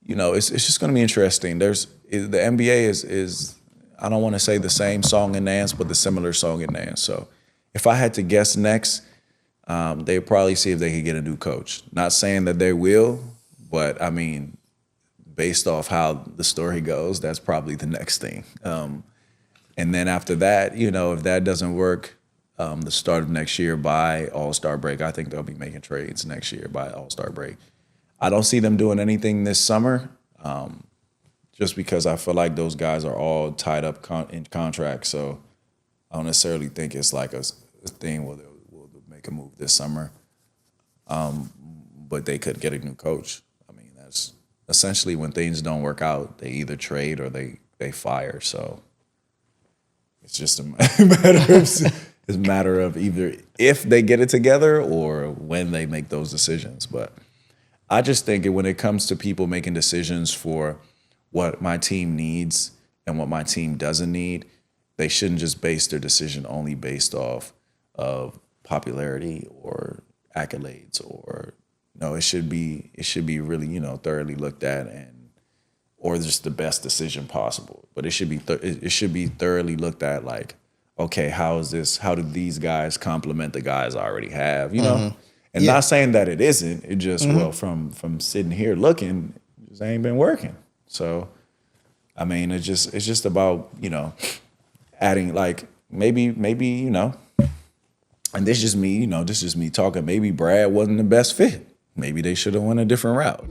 you know, it's just going to be interesting. The NBA is I don't want to say the same song and dance, but the similar song and dance. So if I had to guess next, they'd probably see if they could get a new coach. Not saying that they will, but I mean, based off how the story goes, that's probably the next thing. And then after that, you know, if that doesn't work, the start of next year by All-Star break, I think they'll be making trades next year by All-Star break. I don't see them doing anything this summer. Just because I feel like those guys are all tied up in contracts. So I don't necessarily think it's like a thing where they'll make a move this summer. But they could get a new coach. I mean, that's essentially when things don't work out, they either trade or they fire. So it's just a matter of either if they get it together or when they make those decisions. But I just think when it comes to people making decisions for what my team needs and what my team doesn't need, they shouldn't just base their decision only based off of popularity or accolades, or no, it should be really, you know, thoroughly looked at, and or just the best decision possible. But it should be thoroughly looked at, like, okay, how do these guys complement the guys I already have, you know? And not saying that it isn't, it just, well, from sitting here looking, it just ain't been working. So, I mean, it's just about, you know, adding, like, maybe, you know, and this is just me talking, maybe Brad wasn't the best fit. Maybe they should have went a different route.